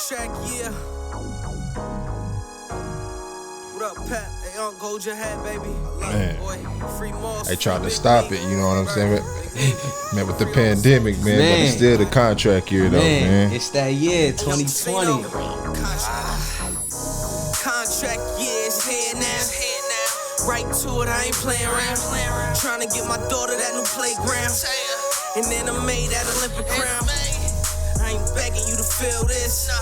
Contract, yeah. What up, Pat? Hey, Uncle, hold your hat, baby. Man. Boy. Free Moss. They tried to stop it, you know what I'm saying? Man, with the pandemic, man, but it's still the contract year, though, man. It's that year, 2020. Contract year is here now. Right to it, I ain't playing around. Trying to get my daughter that new playground. And then I made that Olympic crown. I ain't begging you to feel this.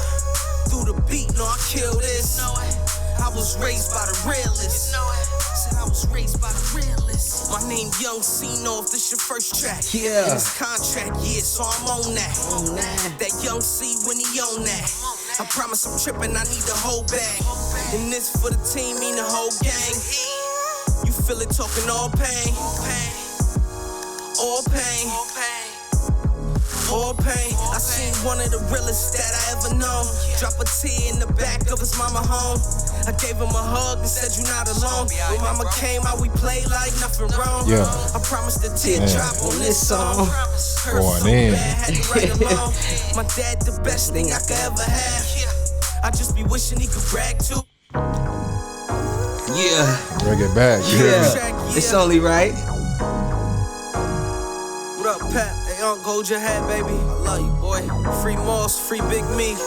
Through the beat, no, I kill this. I was raised by the realest. Said I was raised by the realest. My name Young C, know if this your first track. Yeah. And it's contract, yeah, so I'm on that. That Young C when he on that. I promise I'm tripping, I need the whole bag. And this for the team, mean the whole gang. You feel it talking all pain. All pain. All pain. I seen one of the realest that I ever known. Drop a tear in the back of his mama home. I gave him a hug and said you not alone. When mama came out, we played like nothing wrong. Yeah. I promised the teardrop on this song. Hurt Going so in. bad, had to write alone. My dad the best thing I could ever have. I just be wishing he could brag too. Yeah. Bring it back, you hear me? Yeah. It's only right. What up, Pat? Hey, Uncle, hold your hat, baby. I love you, boy. Free Moss, free Big Me.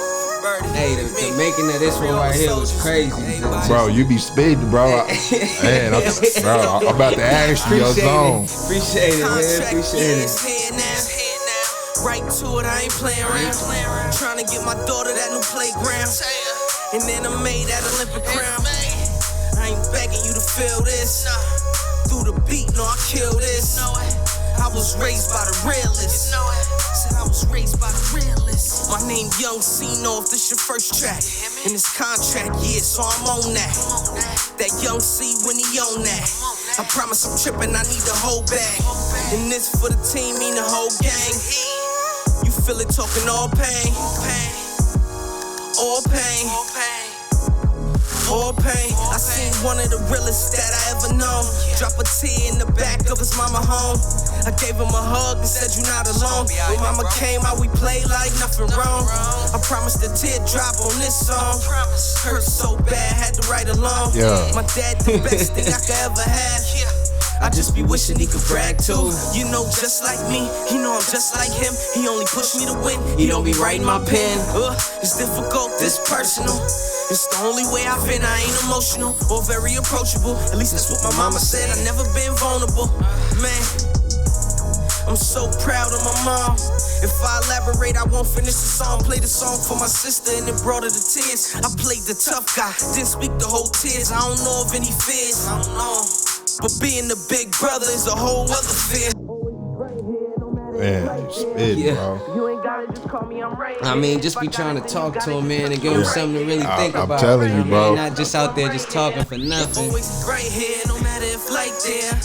Birdie. Hey, the making of this one right here was crazy. Bro, you be speeding, bro. Man, I'm about to ask you your zone. Appreciate it, man. Appreciate it. Right to it, I ain't playing around. Trying to get my daughter that new playground. And then I made that Olympic crown. I ain't begging you to feel this. Through the beat, no, I kill this. I was raised by the realest. Said I was raised by the realest. My name Young C, know if this your first track. And it's contract, yeah, so I'm on that. That Young C when he on that. I promise I'm tripping, I need the whole bag. And this for the team, mean the whole gang. You feel it talking all pain. All pain. All pain. I seen one of the realest that I ever known. Drop a tear in the back of his mama home. I gave him a hug and said you not alone. When mama came out, we played like nothing wrong. I promised the teardrop on this song. Hurt so bad, had to write along. My dad the best thing I could ever have. I just be wishing he could brag too. You know, just like me, he know I'm just like him. He only push me to win, he don't be writing my pen. It's difficult, this personal. It's the only way I've been, I ain't emotional or very approachable. At least that's what my mama said, I never been vulnerable. Man, I'm so proud of my mom. If I elaborate, I won't finish the song. Play the song for my sister and it brought her to tears. I played the tough guy, didn't speak the whole tears. I don't know of any fears, I don't know. But being the big brother is a whole other fear. Man, you spitting, bro. You ain't gotta just call me, I'm right. I mean, just be trying to talk to him, man, and give him something to really think I'm about. telling you, bro. Man, not just out there just talking for nothing. Always right here, no matter if like there.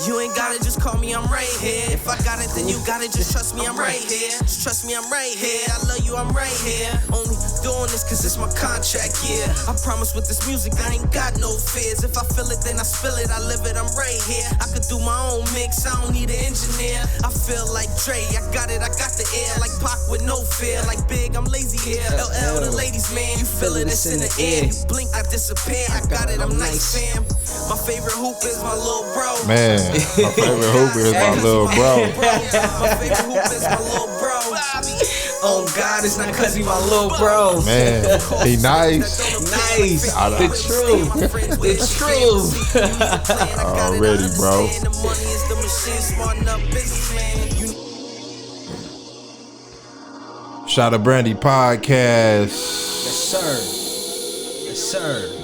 You ain't gotta just call me, I'm right here. If I got it, then you got it, just trust me, I'm right here. Just trust me, I'm right here. I love you, I'm right here. Only doing this cause it's my contract, yeah. I promise with this music, I ain't got no fears. If I feel it, then I spill it, I live it, I'm right here. I could do my own mix, I don't need an engineer. I feel like Dre, I got it, I got the air. Like Pac with no fear, like Big, I'm lazy here. LL, the ladies, man, you feel it, it's in the air. You blink, I disappear, I got it, I'm nice, fam. My favorite hoop is my little bro. Man, my favorite hooper is my little bro. My favorite hoop is my little bro. Oh God, it's not cause he my little bro. Man, he nice. Nice. The truth. The truth. Already, bro. Shout out Brandy podcast. Yes, sir. Yes, sir.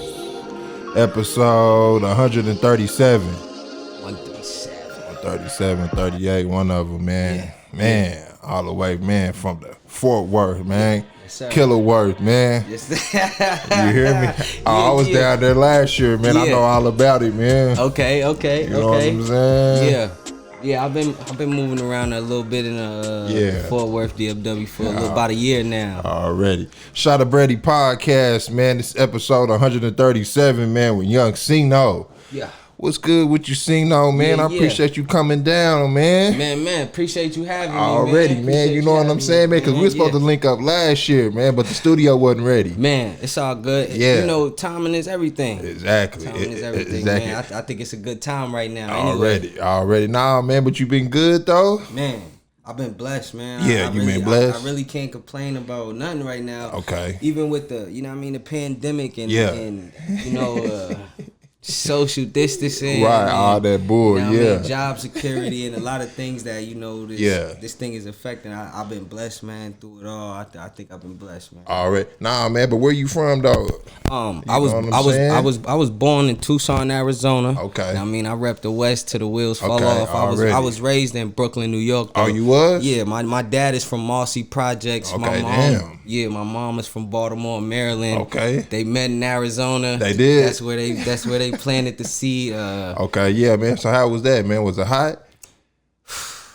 Episode 137. 137. 37, 38, one of them, man. Man, all the way, man, from the Fort Worth, man. Yes, Killerworth, man. Yes. You hear me? I was down there last year, man. I know all about it, man. Okay. You know what I'm saying? Yeah, I've been moving around a little bit in Fort Worth, DFW for about a year now. Already. Shout out Brandy podcast, man. This episode 137, man, with Young Cino. Yeah. What's good with you, Sino, man? I appreciate you coming down, man. Man, appreciate you having me, already, man. You know what I'm saying, man? Because we were supposed to link up last year, man, but the studio wasn't ready. Man, it's all good. Yeah. You know, timing is everything. Exactly. Timing is everything, man. I think it's a good time right now. Already. Nah, man, but you been good, though? Man, I've been blessed, man. Yeah, you been blessed? I really can't complain about nothing right now. Okay. Even with the, you know what I mean, the pandemic and you know, social distancing, right? All that bull, you know I mean, job security, and a lot of things that you know this thing is affecting. I've been blessed, man, through it all. I think I've been blessed, man. All right, nah, man, but where you from, though? I was born in Tucson, Arizona. Okay, I mean, I rep the West to the wheels fall off. I was raised in Brooklyn, New York. Though. Oh, you was? Yeah, my dad is from Marcy Projects. Okay, my mom, damn. Yeah, my mom is from Baltimore, Maryland. Okay, they met in Arizona. They did. That's where they planted the seed. Okay, yeah, man. So how was that, man? Was it hot?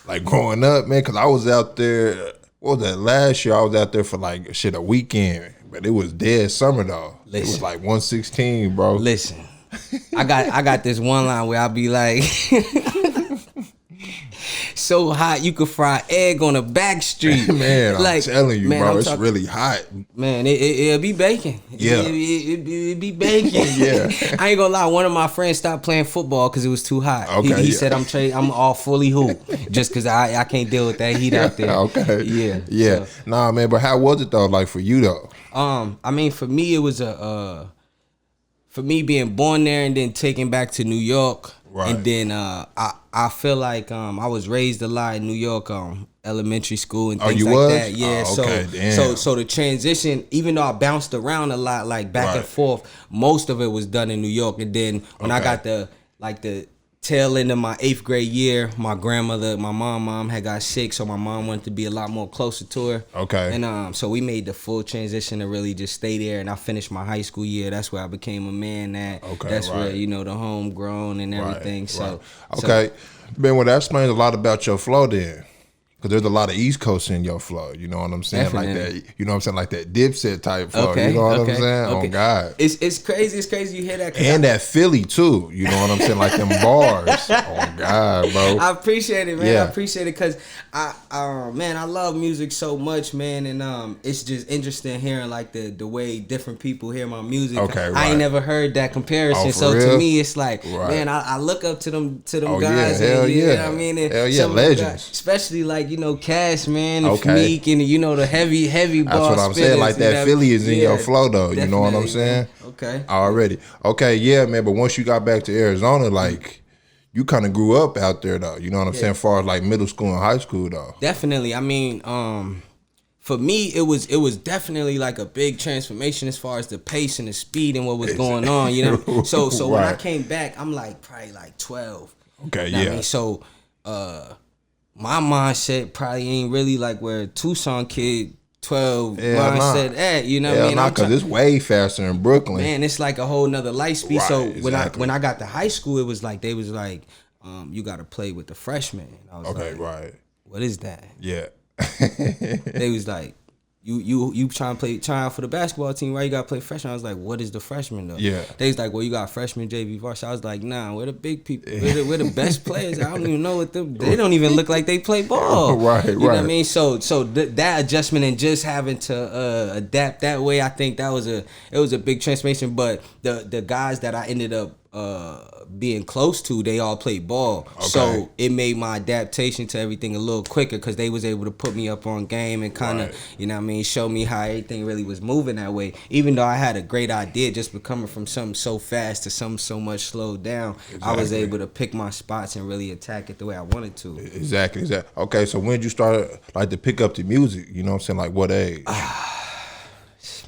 Like growing up, man, because I was out there. What was that? Last year I was out there for like a weekend, but it was dead summer though. Listen, it was like 116, bro. Listen, I got this one line where I'll be like. So hot you could fry egg on a back street. Man, I'm telling you, man, bro, it's really hot. Man, it'll be baking. Yeah. It'll be baking. Yeah. I ain't gonna lie, one of my friends stopped playing football because it was too hot. Okay, he said I'm all fully hoop just because I can't deal with that heat out there. Okay. Yeah. So. Nah, man, but how was it though, like for you though? I mean, for me, it was for me being born there and then taken back to New York. Right. And then I feel like I was raised a lot in New York, elementary school and things like that. Yeah. So the transition, even though I bounced around a lot, like back and forth, most of it was done in New York. And then when I got the tail end of my 8th grade year, my mom had got sick, so my mom wanted to be a lot more closer to her. Okay. And so we made the full transition to really just stay there, and I finished my high school year. That's where I became a man at. Okay. That's where, you know, the homegrown and everything. So okay. Man, well, that explains a lot about your flow then. Because there's a lot of East Coast in your flow, you know what I'm saying? Definitely. Like that, you know what I'm saying? Like that Dipset type flow, you know what I'm saying? Okay. Oh, God. It's crazy you hear that. And that Philly, too, you know what I'm saying? Like them bars. Oh, God, bro. I appreciate it, man. Yeah. I appreciate it because, I love music so much, man. And it's just interesting hearing, like, the way different people hear my music. Okay, right. I ain't never heard that comparison. Oh, so real? To me, it's like, man, I look up to them guys. Yeah, hell and, yeah. You know what I mean? And hell yeah, legends. Guys, especially, like, you know, Cash, man, and Meek, and, you know, the heavy bars. That's what I'm saying. Like that Philly is in your flow, though. You know what I'm saying? Okay. Already. Okay, yeah, man. But once you got back to Arizona, like, you kind of grew up out there, though. You know what I'm saying? As far as, like, middle school and high school, though. Definitely. I mean, for me, it was definitely like a big transformation as far as the pace and the speed and what was going on, you know? So right. When I came back, I'm like probably like 12. Okay, you know what I mean? So my mindset probably ain't really like where Tucson kid 12 mindset at, you know what I mean? Because it's way faster in Brooklyn. Man, it's like a whole nother light speed. Right, so exactly. when I got to high school, it was like they was like, you got to play with the freshmen. I was like, right. What is that? Yeah. They was like, you trying out for the basketball team, right? You gotta play freshman. I was like, what is the freshman though? Yeah. They was like, well, you got freshman JV varsity. I was like, nah, we're the big people. We're the best players. I don't even know what they don't even look like they play ball. Right. You know what I mean? So that adjustment and just having to adapt that way, I think it was a big transformation. But the guys that I ended up being close to, they all played ball. Okay. So it made my adaptation to everything a little quicker because they was able to put me up on game and kind of, you know what I mean, show me how everything really was moving that way. Even though I had a great idea, just coming from something so fast to something so much slowed down, exactly. I was able to pick my spots and really attack it the way I wanted to. Exactly. Okay, so when did you start like to pick up the music? You know what I'm saying? Like what age?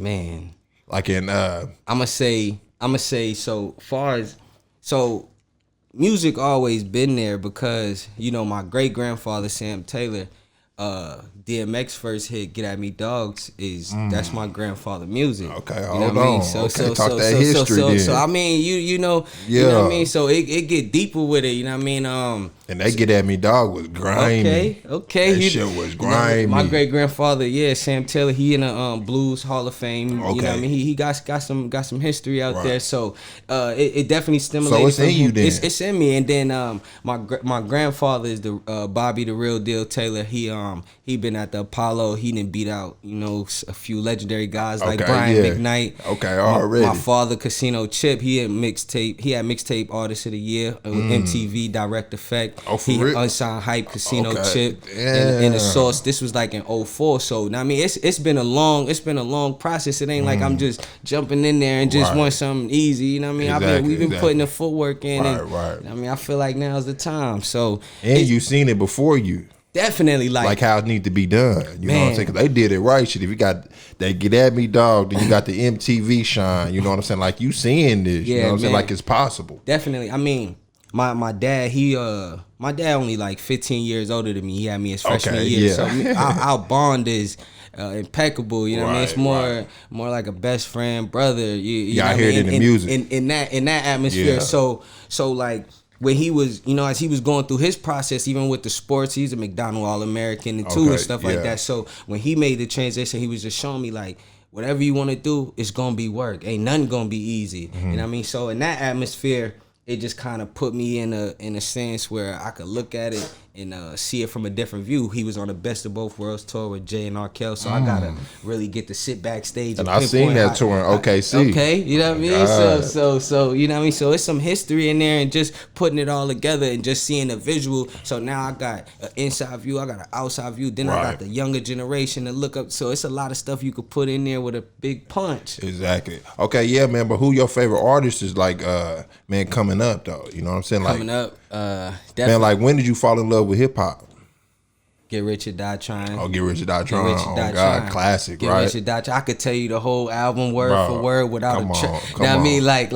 Man. Like in I'ma say so music always been there because, you know, my great grandfather Sam Taylor, DMX first hit "Get at Me Dogs" that's my grandfather music. Okay, you know hold what I mean? on. Okay, talk that history then. So I mean, you know what I mean. So it get deeper with it. You know what I mean? And they Get at Me Dog was grimy. Okay. That shit was grimy. My great grandfather, Sam Taylor, he in the Blues Hall of Fame. You know what I mean? He got some history out there. So it definitely stimulated. So it's in you then. It's in me. And then my grandfather is the Bobby the Real Deal Taylor. He been at the Apollo. He done beat out a few legendary guys like Brian McKnight. Okay, already. My father, Casino Chip. He had mixtape Artist of the Year with MTV Direct Effect. Oh, for he real? Unsigned Hype, Casino Chip, Damn. and the Source. This was like in 04. So I mean, it's been a long process. It ain't like I'm just jumping in there and just want something easy. You know what I mean? We've been putting the footwork in. Right. I mean, I feel like now's the time. So you seen it before you. Definitely like how it need to be done. You know what I'm saying? Because they did it right. Shit, if you got that Get At Me Dog, then you got the MTV shine. You know what I'm saying? Like you seeing this. You know what I'm saying? Like it's possible. Definitely. I mean, my dad, my dad only like 15 years older than me. He had me his freshman year. So our bond is impeccable. You know what I mean? It's more like a best friend, brother. You know hear it in the music. In that atmosphere. Yeah. So like when he was, as he was going through his process, even with the sports, he's a McDonald All-American and and stuff like that. So when he made the transition, he was just showing me like, whatever you want to do, it's gonna be work. Ain't nothing gonna be easy. You know what I mean? So in that atmosphere, it just kind of put me in a sense where I could look at it and see it from a different view. He was on the Best of Both Worlds tour with Jay and R. So I gotta really get to sit backstage. And I seen that tour in OKC. Okay, you know what I mean? So you know what I mean? So it's some history in there and just putting it all together and just seeing the visual. So now I got an inside view, I got an outside view, then I got the younger generation to look up. So it's a lot of stuff you could put in there with a big punch. Exactly. Okay, yeah, man, but who your favorite artist is like, man, coming up though? You know what I'm saying? Like, coming up, definitely. Man, like when did you fall in love with hip hop? Get Rich or Die Trying. Oh, Get Rich or Die Trying. Oh, God, classic, Get right? Rich or Die Trying. I could tell you the whole album word for word without come a on. You know what I mean? Like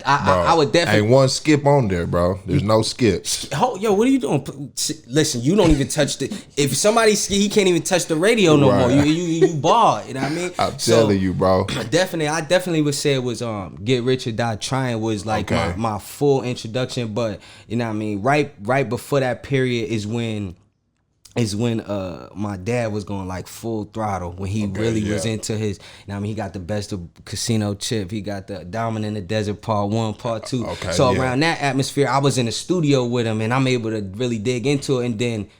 I would definitely. Ain't one skip on there, bro. There's no skips. Yo, what are you doing? Listen, you don't even touch the. If somebody he can't even touch the radio no more. You ball. You know what I mean? I'm telling you, bro. I definitely would say it was Get Rich or Die Trying was like my full introduction. But you know what I mean? Right before that period is when my dad was going like full throttle when he really was into his. You know what I mean? He got the Best of Casino Chip. He got the Diamond in the Desert Part 1, Part 2. So around that atmosphere, I was in the studio with him and I'm able to really dig into it. And then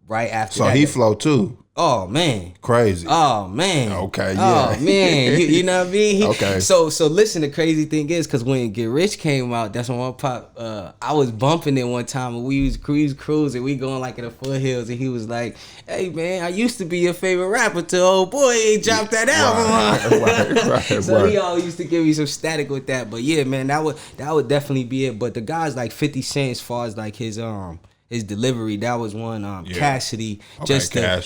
right after that. So he flow too. Oh man, crazy. Oh man. Okay, yeah. Oh man, you know what I mean? Okay. So listen. The crazy thing is, cause when Get Rich came out, that's when my pop. I was bumping it one time, and we was cruising. We going like in the foothills, and he was like, "Hey man, I used to be your favorite rapper till old boy ain't dropped that album." Right. So he always used to give me some static with that. But yeah, man, that would definitely be it. But the guys like 50 Cent, as far as like his delivery, that was one. Cassidy, just to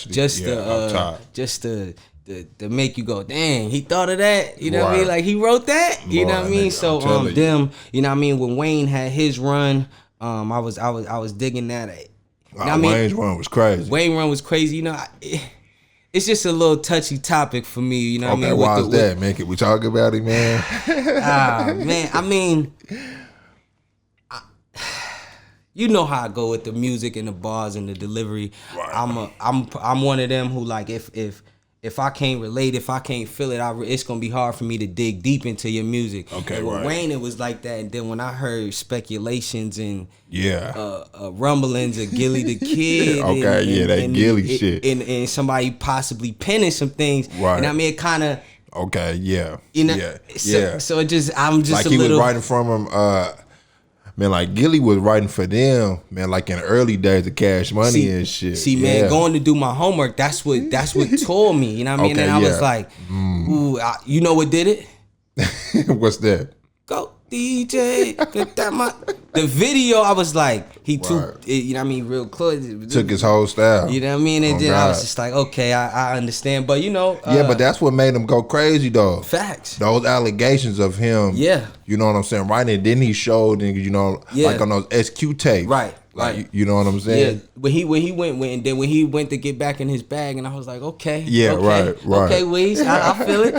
make you go, dang, he thought of that. You know what I mean? Like he wrote that. You know what I mean? So them, you know what I mean? When Wayne had his run, I was digging that. Wayne's run was crazy. Wayne run was crazy. You know, it's just a little touchy topic for me. You know what I mean? Why is that, man? Can we talk about it, man? Man, I mean. You know how I go with the music and the bars and the delivery. Right. I'm one of them who like if I can't relate, if I can't feel it, it's gonna be hard for me to dig deep into your music. Okay, and with Wayne, it was like that. And then when I heard speculations and rumblings of Gilly the Kid, that Gilly shit, and somebody possibly penning some things, right? And I mean, it kind of you know, So it just I'm just like a he little, was writing from him. Man, like Gilly was writing for them, man, like in the early days of Cash Money and shit. See, man, going to do my homework, that's what told me, you know what I mean? And I was like, ooh, you know what did it? What's that? Go DJ. The video, I was like, he too, Right. you know what I mean, real close. Took his whole style. You know what I mean? And Oh, then I was God. just like, okay, I understand. But, you know. Yeah, but that's what made him go crazy, though. Facts. Those allegations of him. Yeah. You know what I'm saying? Right, and then he showed, you know, Yeah. like on those SQ tapes. Right. Like, Right. you know what I'm saying? Yeah, when he went to get back in his bag, and I was like, okay, Yeah, okay, right. okay, Weez, I feel it,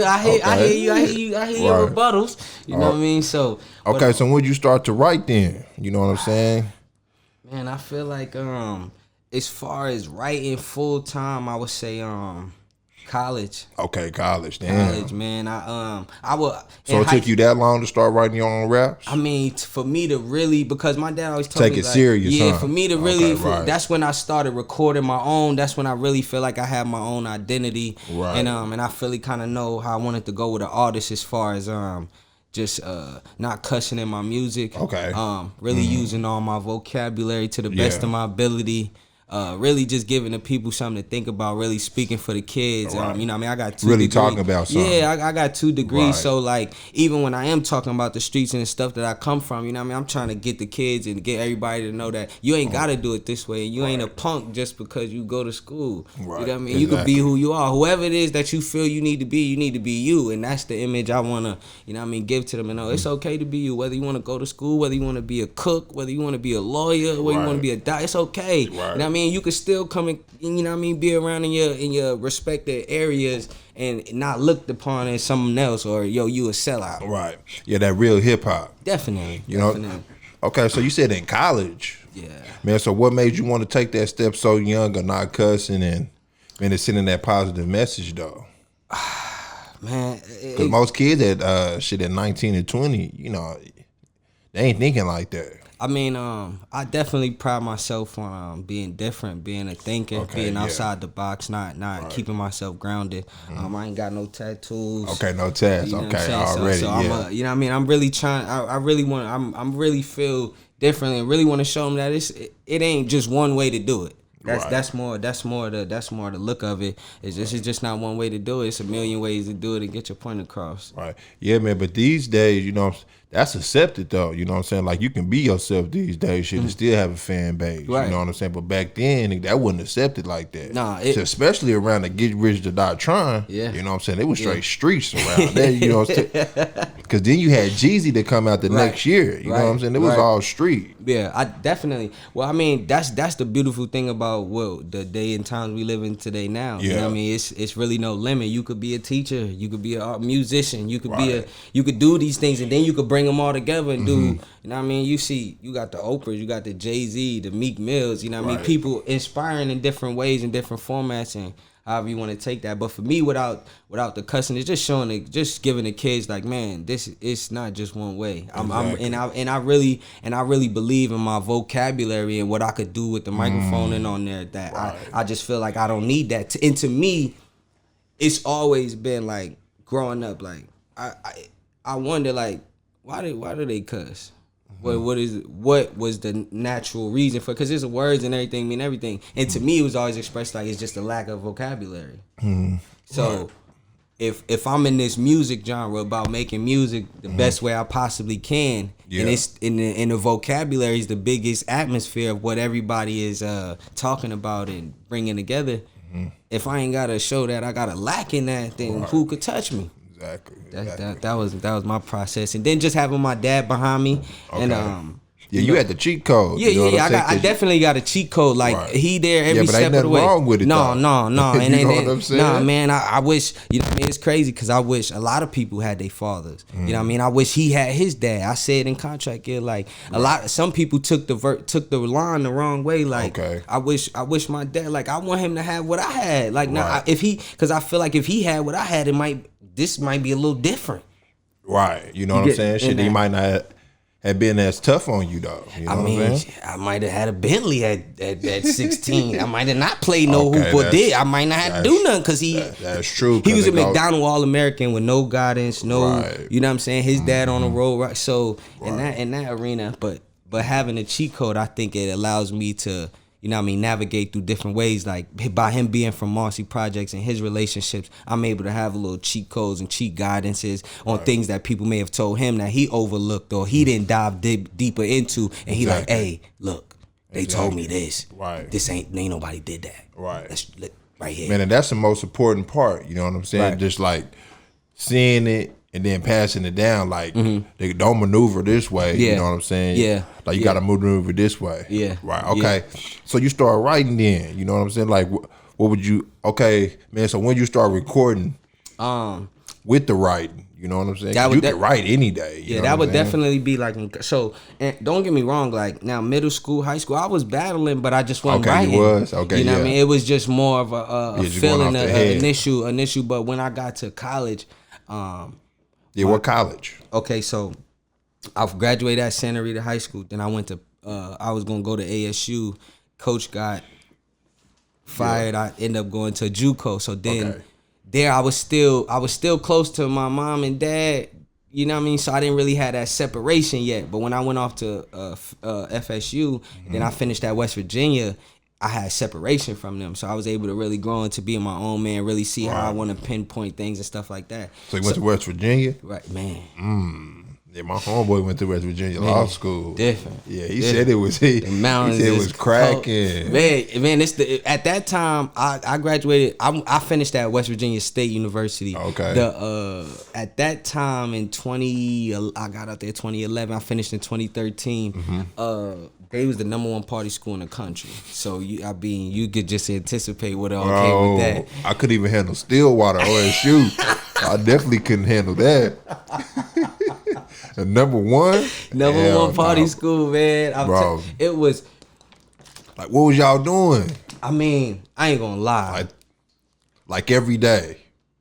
I hear your Right. rebuttals, you know what I mean? So Okay, so when did you start to write then? You know what I'm saying? man, I feel like as far as writing full time, I would say college. Okay, college. Damn. College, man. I would. So it took you that long to start writing your own raps? I mean, for me to really, because my dad always told Take me, it like, serious, yeah, huh? for me to really, Okay, right. that's when I started recording my own. That's when I really feel like I have my own identity, Right. and I really kind of know how I wanted to go with an artist as far as just not cussing in my music. Okay. Really using all my vocabulary to the best Yeah. of my ability. Really just giving the people something to think about, really speaking for the kids. Right. You know what I mean? I got 2 Really degrees. talking about something. Yeah, I got 2 degrees. Right. So like even when I am talking about the streets and the stuff that I come from, you know what I mean? I'm trying to get the kids and get everybody to know that you ain't gotta do it this way. You ain't a punk just because you go to school. Right. You know what I mean? You could be who you are. Whoever it is that you feel you need to be you. And that's the image I wanna, you know what I mean, give to them and know it's okay to be you. Whether you wanna go to school, whether you wanna be a cook, whether you wanna be a lawyer, whether you wanna Right. be a doctor, it's okay. Right. You know what I mean? You could still come and, you know what I mean, be around in your respected areas and not looked upon as someone else or you a sellout. Right. Yeah, that real hip hop. Definitely. You know? Definitely. Okay, so you said in college. Yeah. Man, so what made you want to take that step so young or not cussing and sending that positive message though? Man, Because most kids at 19 and 20, you know, they ain't thinking like that. I mean, I definitely pride myself on being different, being a thinker, Okay, being yeah. outside the box, not keeping myself grounded. I ain't got no tattoos. Okay, no tats. You know what I'm Okay, saying? already. So Yeah. you know what I mean? I'm really trying. I really want. I'm really feel differently and really want to show them that it ain't just one way to do it. Right. That's more the look of it. It's just not one way to do it. It's a million ways to do it and get your point across. Right. Yeah, man. But these days, you know, that's accepted though. You know what I'm saying? Like you can be yourself these days, shit, and still have a fan base. Right. You know what I'm saying? But back then, that wasn't accepted like that. Nah, So especially around the Get Rich to Die Trying. Yeah. You know what I'm saying? It was straight streets around there. You know what I'm saying? Because then you had Jeezy to come out the Right. next year. You know what I'm Right. saying? It was Right. all street. Yeah, I definitely. Well, I mean, that's the beautiful thing about the day and times we live in today now. You know Yeah. what I mean? It's really no limit. You could be a teacher, you could be a musician, you could be Right. you could do these things, and then you could bring them all together and do. You know what I mean? You see, you got the Oprahs, you got the Jay-Z, the Meek Mills. You know what I mean? Right. People inspiring in different ways and different formats and. However you want to take that, but for me, without the cussing, it's just showing, just giving the kids like, man, this it's not just one way. Exactly. I really believe in my vocabulary and what I could do with the microphone and on there. That Right. I just feel like I don't need that. And to me, it's always been like growing up. Like I wonder like why do they cuss? What was the natural reason for? Because there's words and everything mean everything, and to me it was always expressed like it's just a lack of vocabulary. So if I'm in this music genre about making music the best way I possibly can, and it's in the vocabulary is the biggest atmosphere of what everybody is talking about and bringing together. If I ain't gotta show that I gotta lack in that, then who could touch me? Exactly. That was my process, and then just having my dad behind me, and You had the cheat code. Yeah, you know what I'm saying? I definitely got a cheat code. Like Right. he there every but step ain't of the way. nothing wrong with it, No, though. no. You know what I'm saying? Nah, man. I wish, you know what I mean. It's crazy because I wish a lot of people had their fathers. You know what I mean. I wish he had his dad. I said in contract here, like some people took the line the wrong way. Like I wish my dad. Like I want him to have what I had. Like now, because I feel like if he had what I had, this might be a little different. Right. You know what I'm saying? Shit, he might not have been as tough on you though. You know what I'm saying? I might have had a Bentley at 16. I might have not played no hoop or did. I might not have to do nothing because that's true. He was a McDonald All-American with no guidance, no, Right. you know what I'm saying? His dad on the road, right? So in that arena, but having a cheat code, I think it allows me to you know what I mean, navigate through different ways. Like by him being from Marcy Projects and his relationships, I'm able to have a little cheat codes and cheat guidances on things that people may have told him that he overlooked or he didn't dive deeper into. And he like, hey, look, they told me this. Right. This ain't nobody did that. Right. Let's right here. Man, and that's the most important part. You know what I'm saying? Right. Just like seeing it and then passing it down. Like they don't maneuver this way. Yeah. You know what I'm saying? Yeah. Like you got to maneuver this way. Yeah. Right. Okay. So you start writing then. You know what I'm saying? Like what would you? Okay, man. So when you start recording, with the writing. You know what I'm saying? You can write any day. You know that would saying? definitely be like, so, and don't get me wrong, like now middle school, high school, I was battling, but I just wasn't writing. You was? Okay, you know what I mean? It was just more of a feeling, an issue. But when I got to college, what college? Okay, so I graduated at Santa Rita High School. Then I went to, I was gonna go to ASU. Coach got fired. I ended up going to JUCO. So then. There, I was still close to my mom and dad, you know what I mean? So I didn't really have that separation yet. But when I went off to FSU, then I finished at West Virginia, I had separation from them. So I was able to really grow into being my own man, really see how I want to pinpoint things and stuff like that. So you went to West Virginia? Right, man. Yeah, my homeboy went to West Virginia Law School. Different. Yeah, he said it was he said it was cracking. Man, at that time I graduated. I finished at West Virginia State University. Okay. At that time in I got out there 2011. I finished in 2013. They was the #1 party school in the country. So you could just anticipate what all came with that. I couldn't even handle Stillwater OSU. I definitely couldn't handle that. The #1 party school, man. Bro. It was like, what was y'all doing? I mean, I ain't gonna lie. Like every day,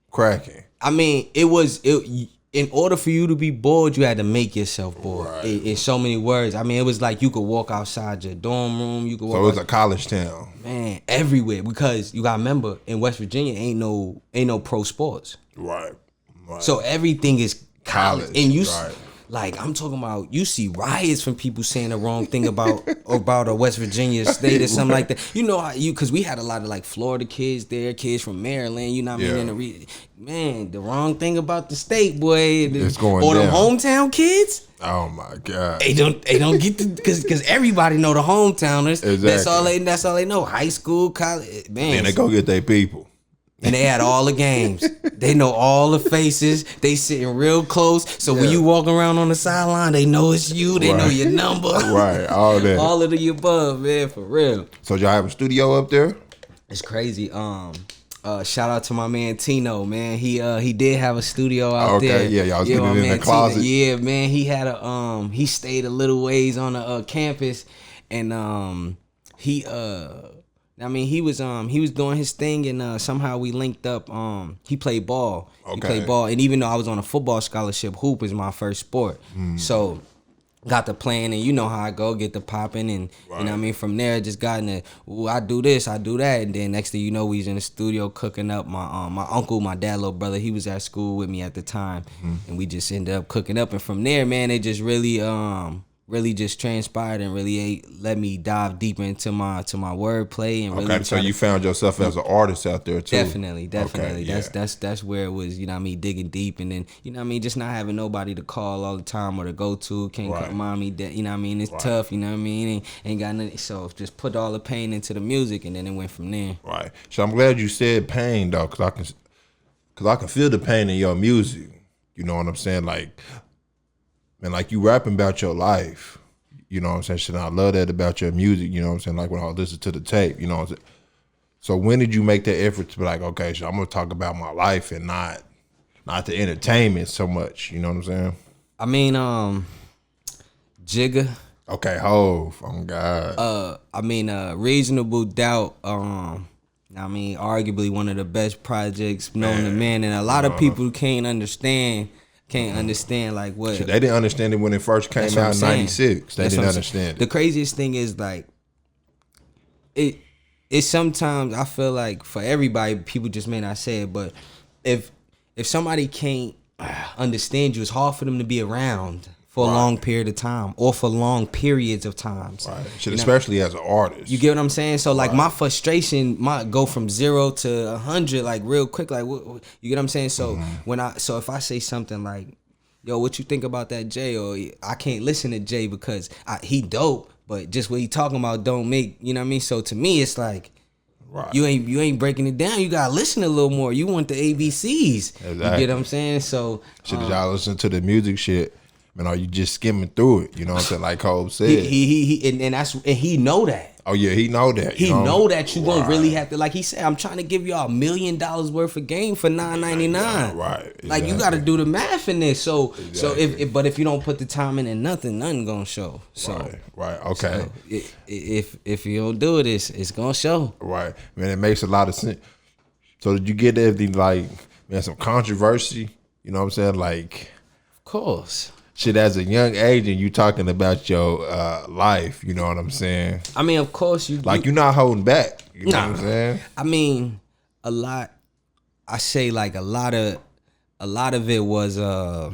cracking. I mean, in order for you to be bored, you had to make yourself bored. Right. In so many words. I mean, it was like you could walk outside your dorm room. You could walk. So it was a college town. Man, everywhere, because you gotta remember, in West Virginia ain't no pro sports. Right. So everything is college. And you right. Like, I'm talking about, you see riots from people saying the wrong thing about a West Virginia state or something like that. You know, because we had a lot of like Florida kids there, kids from Maryland, you know what I mean? Man, the wrong thing about the state, boy. It's going or down. the hometown kids. Oh my God. They don't get to, because everybody know the hometowners. Exactly. That's all they know. High school, college, man. And they go get their people. And they had all the games. They know all the faces. They sitting real close. So when you walk around on the sideline, they know it's you. They know your number. Right, all that. All of the above, man, for real. So y'all have a studio up there? It's crazy. Shout out to my man Tino, man. He did have a studio out there. Okay, yeah, y'all was getting it in the closet. Tino, yeah, man. He had he stayed a little ways on the campus, and he was doing his thing, and somehow we linked up. He played ball. Okay. He played ball, and even though I was on a football scholarship, hoop is my first sport. So got to playing, and you know how I go, get the popping, and you know what I mean. From there, just got in the, I do this, I do that, and then next thing you know, we was in the studio cooking up. My uncle, my dad, little brother, he was at school with me at the time, and we just ended up cooking up. And from there, man, it just really just transpired and really let me dive deeper into my wordplay and really. Okay, so you found yourself as an artist out there too. Definitely. Okay, That's where it was, you know what I mean, digging deep, and then, you know what I mean, just not having nobody to call all the time or to go to. Can't call mommy, that, you know what I mean, it's tough, you know what I mean, ain't got nothing. So just put all the pain into the music, and then it went from there. Right. So I'm glad you said pain though, cause I can feel the pain in your music. You know what I'm saying? Man, like you rapping about your life, you know what I'm saying? Shit, I love that about your music, you know what I'm saying? Like when I listen to the tape, you know what I'm saying? So when did you make that effort to be like, okay, so I'm gonna talk about my life and not the entertainment so much, you know what I'm saying? I mean, Jigga. Okay, Hov, oh God. I mean, Reasonable Doubt, I mean, arguably one of the best projects known to man, and a lot of people can't understand like what. They didn't understand it when it first came out in '96. They didn't understand it. The craziest thing is like it sometimes I feel like for everybody, people just may not say it, but if somebody can't understand you, it's hard for them to be around for a long period of time or for long periods of times. Right. Shit, especially as an artist. You get what I'm saying? So like my frustration might go from 0 to 100 like real quick. Like you get what I'm saying? So so if I say something like, yo, what you think about that Jay? Or I can't listen to Jay because he dope, but just what he talking about don't make, you know what I mean? So to me, it's like, right. You ain't breaking it down. You gotta listen a little more. You want the ABCs. Exactly. You get what I'm saying? So should y'all listen to the music shit? Man, are you just skimming through it? You know what I'm saying? Like Hope said. He know that. Oh yeah, he know that. He know that you gonna really have to, like he said, I'm trying to give y'all $1 million worth of game for $9.99. Right. Exactly. Like you got to do the math in this. So if you don't put the time in, and nothing gonna show. So right. Okay. So if you don't do it, it's gonna show. Right. Man, it makes a lot of sense. So did you get anything like, man, some controversy? You know what I'm saying? Like, of course. Shit, as a young age, and you talking about your life, you know what I'm saying? I mean, of course you're not holding back. You know what I'm saying? I mean, a lot of it was you know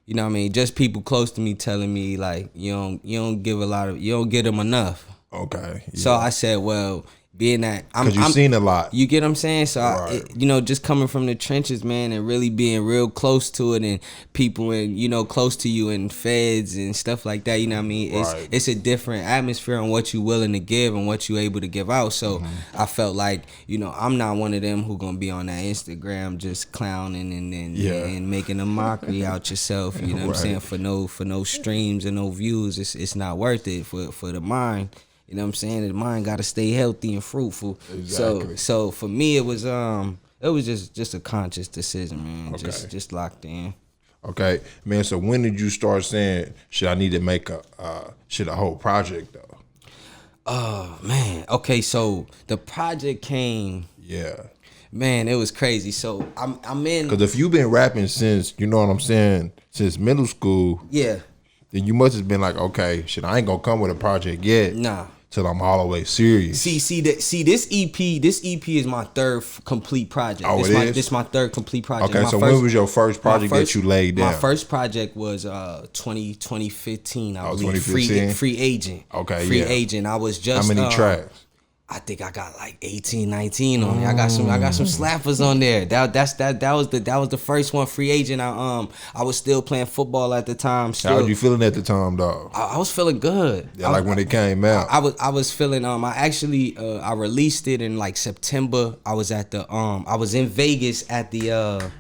what I mean, just people close to me telling me like you don't get them enough. Okay. Yeah. So I said, well, being that because you've seen a lot, you get what I'm saying. So just coming from the trenches, man, and really being real close to it, and people and close to you and feds and stuff like that. You know what I mean? It's a different atmosphere on what you willing to give and what you able to give out. So I felt like I'm not one of them who gonna be on that Instagram just clowning and making a mockery out yourself. You know what I'm saying? For no streams and no views, it's not worth it for the mind. You know what I'm saying? The mind got to stay healthy and fruitful. Exactly. So for me, it was just a conscious decision, man. Okay. Just locked in. Okay, man. So when did you start saying, should I need to make a whole project though? Oh man. Okay, so the project came. Yeah. Man, it was crazy. So I'm in. Because if you've been rapping since, you know what I'm saying, since middle school. Yeah. Then you must have been like, okay, shit, I ain't gonna come with a project yet. Nah. Till I'm all the way serious. See this EP is my third complete project. Oh, This is my third complete project. Okay, when was your first project that you laid down? My first project was 2015. I believe 2015? Free Agent. Okay, Free Agent. I was just how many tracks? I think I got like 18, 19 on it. I got some slappers on there. That was the first one, Free Agent. I was still playing football at the time. How was you feeling at the time, dog? I was feeling good. Yeah, when it came out. I was feeling I released it in like September. I was at the I was in Vegas at the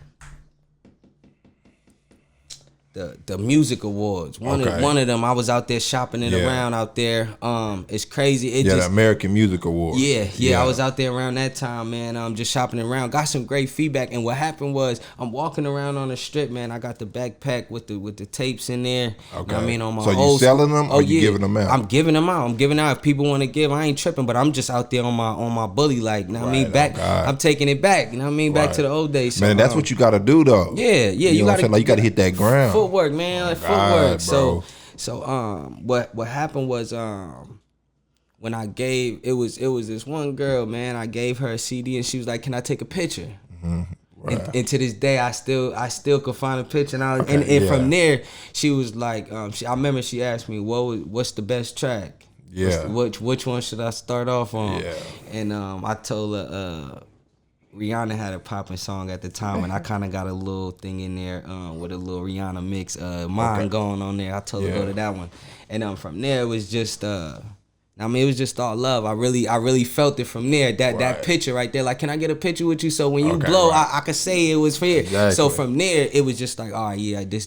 music awards. One of them, I was out there shopping it around out there. It's crazy. The American Music Awards. Yeah. I was out there around that time, man. Just shopping around. Got some great feedback. And what happened was, I'm walking around on the strip, man. I got the backpack with the tapes in there. Okay. You know what I mean, on my so you selling them or you giving them out? I'm giving them out. I'm giving out if people want to give. I ain't tripping, but I'm just out there on my bully, like, you know what I mean? Back. I'm taking it back. You know what I mean? Back to the old days. So, man, that's what you got to do though. Yeah. You gotta, like, you got to hit that ground. Footwork, man. Like footwork. So what happened was when I gave it was this one girl, man. I gave her a CD and she was like, "Can I take a picture?" Mm-hmm. Right. And to this day, I still could find a picture. And from there, she was like, I remember she asked me, "What's the best track? Yeah, which one should I start off on?" Yeah, and I told her. Rihanna had a popping song at the time, and I kind of got a little thing in there with a little Rihanna mix, mine going on there. I told her to go to that one, and from there it was just, it was just all love. I really felt it from there. That picture right there, like, can I get a picture with you? So when you blow, I could say it was for you. Exactly. So from there, it was just like, oh yeah, this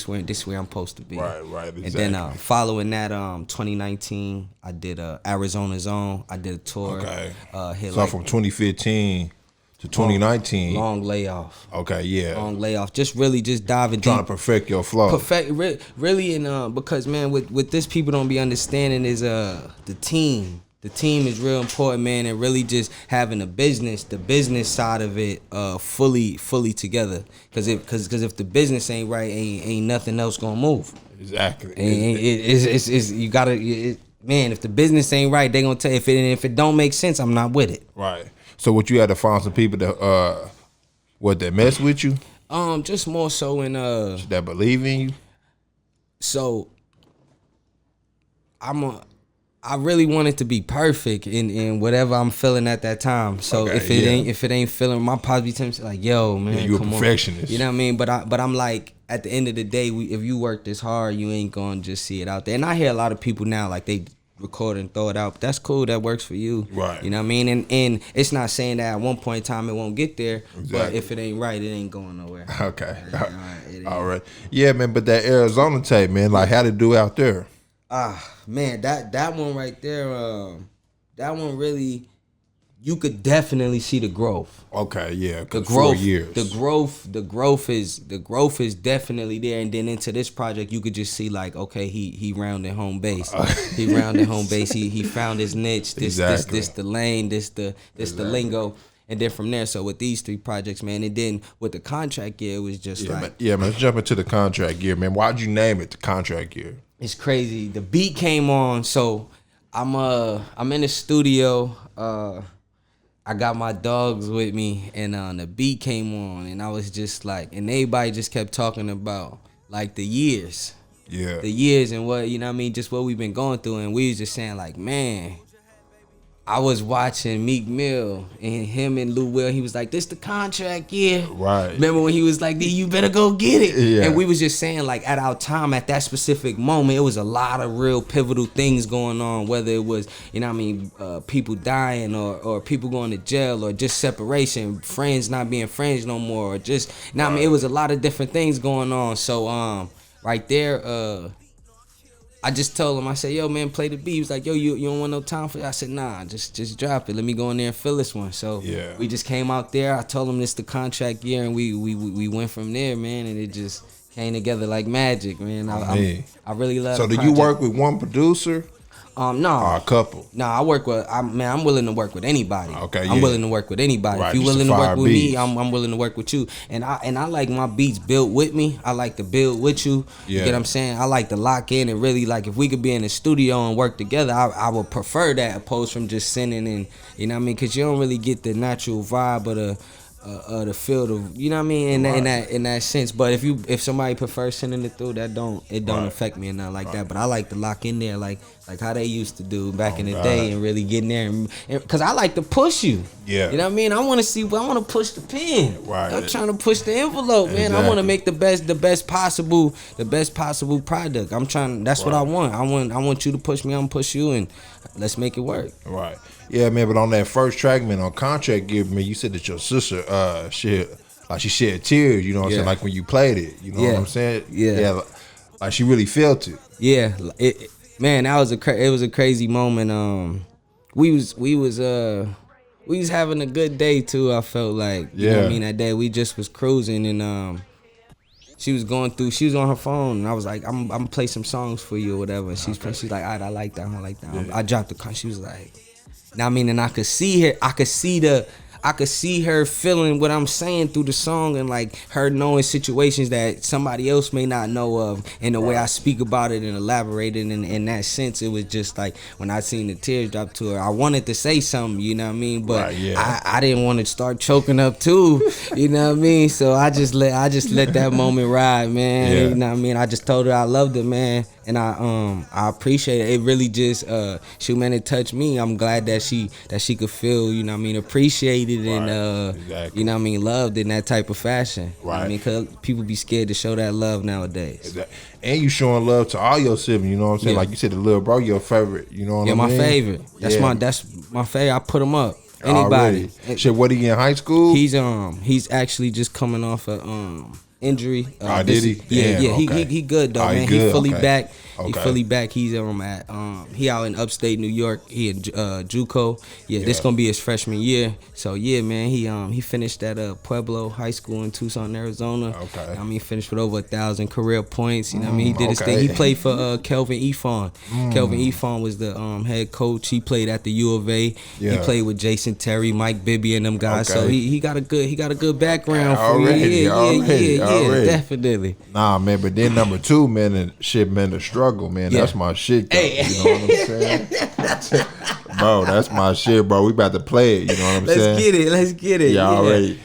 where I'm supposed to be. Right, exactly. And then following that, 2019, I did Arizona Zone. I did a tour. Okay. So from 2015. To 2019. Long layoff. Okay, yeah. Long layoff. Just really diving trying deep. To perfect your flow. Really, and because, man, with this, people don't be understanding is the team. The team is real important, man, and really just having the business side of it fully together. Because if the business ain't right, ain't nothing else gonna move. Exactly. It's you gotta, man. If the business ain't right, they gonna tell you. If it don't make sense, I'm not with it. Right. So what, you had to find some people that mess with you? Just more so in that believe in you? So I really want it to be perfect in whatever I'm feeling at that time. So Okay, if it ain't feeling, my pops be telling me like, yo, man, you a come perfectionist. On. You know what I mean? But I'm like, at the end of the day, if you work this hard, you ain't gonna just see it out there. And I hear a lot of people now like they record and throw it out. But that's cool. That works for you. Right. You know what I mean? And it's not saying that at one point in time it won't get there. Exactly. But if it ain't right, it ain't going nowhere. Okay. All right. Yeah, man. But that Arizona tape, man, like how to do out there? Man, that one right there, that one really, you could definitely see the growth. Okay, yeah, The growth, 4 years. the growth is definitely there. And then into this project, you could just see like, okay, he rounded home base. He rounded home base. He found his niche. This the lane. This the lingo. And then from there, so with these 3 projects, man, and then with the contract year, it was just man, let's jump into the contract year, man. Why'd you name it the contract year? It's crazy. The beat came on, so I'm in the studio. I got my dogs with me, and the beat came on, and I was just like, and everybody just kept talking about like the years. Yeah. The years and what, you know what I mean, just what we've been going through, and we was just saying like, man, I was watching Meek Mill and him and Lou Will. He was like, "This the contract year." Right. Remember when he was like, "You better go get it." Yeah. And we was just saying like, at our time, at that specific moment, it was a lot of real pivotal things going on. Whether it was, you know what I mean, people dying or people going to jail or just separation, friends not being friends no more, or just, you know what I mean, it was a lot of different things going on. So right there, I just told him, I said, yo, man, play the beat. He was like, yo, you don't want no time for it? I said, nah, just drop it. Let me go in there and fill this one. So we just came out there. I told him this the contract year, and we went from there, man, and it just came together like magic, man. I really love it. So do you work with one producer? No. Or a couple? No, I work with, I'm willing to work with anybody. Okay, I'm willing to work with anybody. Right, if you're willing to work with me, I'm willing to work with you. And I like my beats built with me. I like to build with you. You get what I'm saying? I like to lock in and really, like, if we could be in the studio and work together, I would prefer that opposed from just sending in, you know what I mean? Because you don't really get the natural vibe of the field of, you know what I mean, in that sense. But if somebody prefers sending it through, it don't affect me or nothing like that. But I like to lock in there like how they used to do back in the day, and really get in there, and because I like to push you. Yeah, you know what I mean. I want to push the pen. Right. I'm trying to push the envelope, man. Exactly. I want to make the best possible product. I'm trying. That's what I want. I want you to push me. I'm gonna push you, and let's make it work. Right. Yeah, man. But on that first track, man, on Contract Gear, man, you said that your sister, she shed tears. You know what I'm saying? Like when you played it. You know what I'm saying? Yeah. Like she really felt it. Yeah. Man, that was it was a crazy moment. We was having a good day too. I felt like, you know what I mean, that day we just was cruising, and she was on her phone, and I was like, I'm gonna play some songs for you or whatever. And she's like, all right, I like that. Yeah. I dropped the car. She was like, now I mean, and I could see her. I could see her feeling what I'm saying through the song, and like her knowing situations that somebody else may not know of, and the way I speak about it and elaborate it in that sense. It was just like when I seen the tears drop to her, I wanted to say something, you know what I mean, but I didn't want to start choking up too, you know what I mean. So I just let that moment ride, man. You know what I mean. I just told her I loved her, man. And I appreciate it. It really just it touched me. I'm glad that she could feel, you know what I mean, appreciated and you know what I mean, loved in that type of fashion. Right. I mean, because people be scared to show that love nowadays. Exactly. And you showing love to all your siblings, you know what I'm saying? Like you said, the little bro, your favorite, you know what I mean? Yeah, my favorite. That's my favorite. I put him up. Anybody. Shit, what, he in high school? He's actually just coming off a injury. Did he? Yeah. He good though, man. He fully back. He Okay. fully back. He's he out in upstate New York. He in JUCO. This gonna be his freshman year. So yeah, man. He finished at Pueblo High School in Tucson, Arizona. Okay. I mean, finished with over 1,000 career points. You know what I mean? He did his thing. He played for Kelvin Efon. Kelvin Efon was the head coach. He played at the U of A. Yeah. He played with Jason Terry, Mike Bibby, and them guys. Okay. So he got a good background for Already, Yeah, definitely. Nah, man, but then number 2, man, and shit, man, the struggle, man, that's my shit, though. You know what I'm saying? Bro, that's my shit, bro. We about to play it, you know what I'm saying? Let's get it. Yeah, already.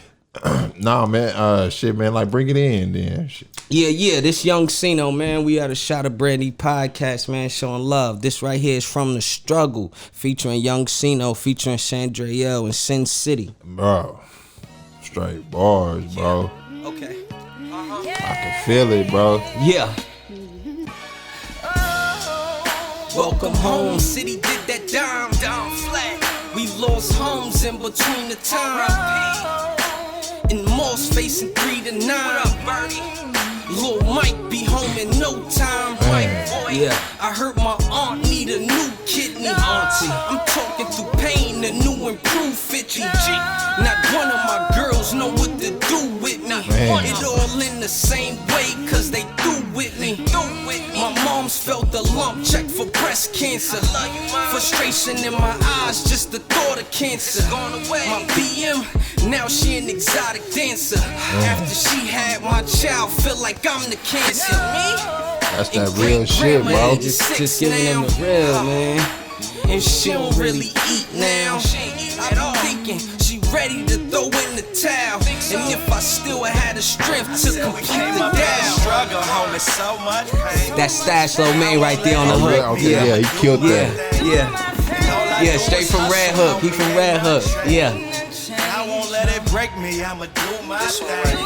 Nah, man. Shit, man. Like, bring it in, then. Shit. Yeah. This Young Sino, man. We had a Shot of Brandy podcast, man, showing love. This right here is From the Struggle, featuring Young Sino, featuring Sandriel and Sin City. Bro, straight bars, bro. Okay. I can feel it, bro. Yeah. Welcome home, city did that dime flat. We lost homes in between the time. In Moss facing 3 to 9. What up, Brandy? Lil Mike be home in no time. Yeah. I heard my aunt need a new kidney. Auntie, I'm talking through pain, a new improved 50. Not one of my girls know what to do with me. Man. It all in the same way, cause they through with me. My mom's felt the lump, check for breast cancer. Frustration in my eyes, just the thought of cancer. My BM, now she an exotic dancer. After she had my child, feel like I'm the cancer. That's that real shit, bro. Just giving them the real, man. And she don't really eat now. I'm thinking she ready to throw in the towel. And if I still had the strength to complete the down. That Stash Low Man right there on the hook. Yeah, he killed that. Yeah, straight from Red Hook. He from Red Hook. Yeah. I won't let it break me. I'ma do my thing.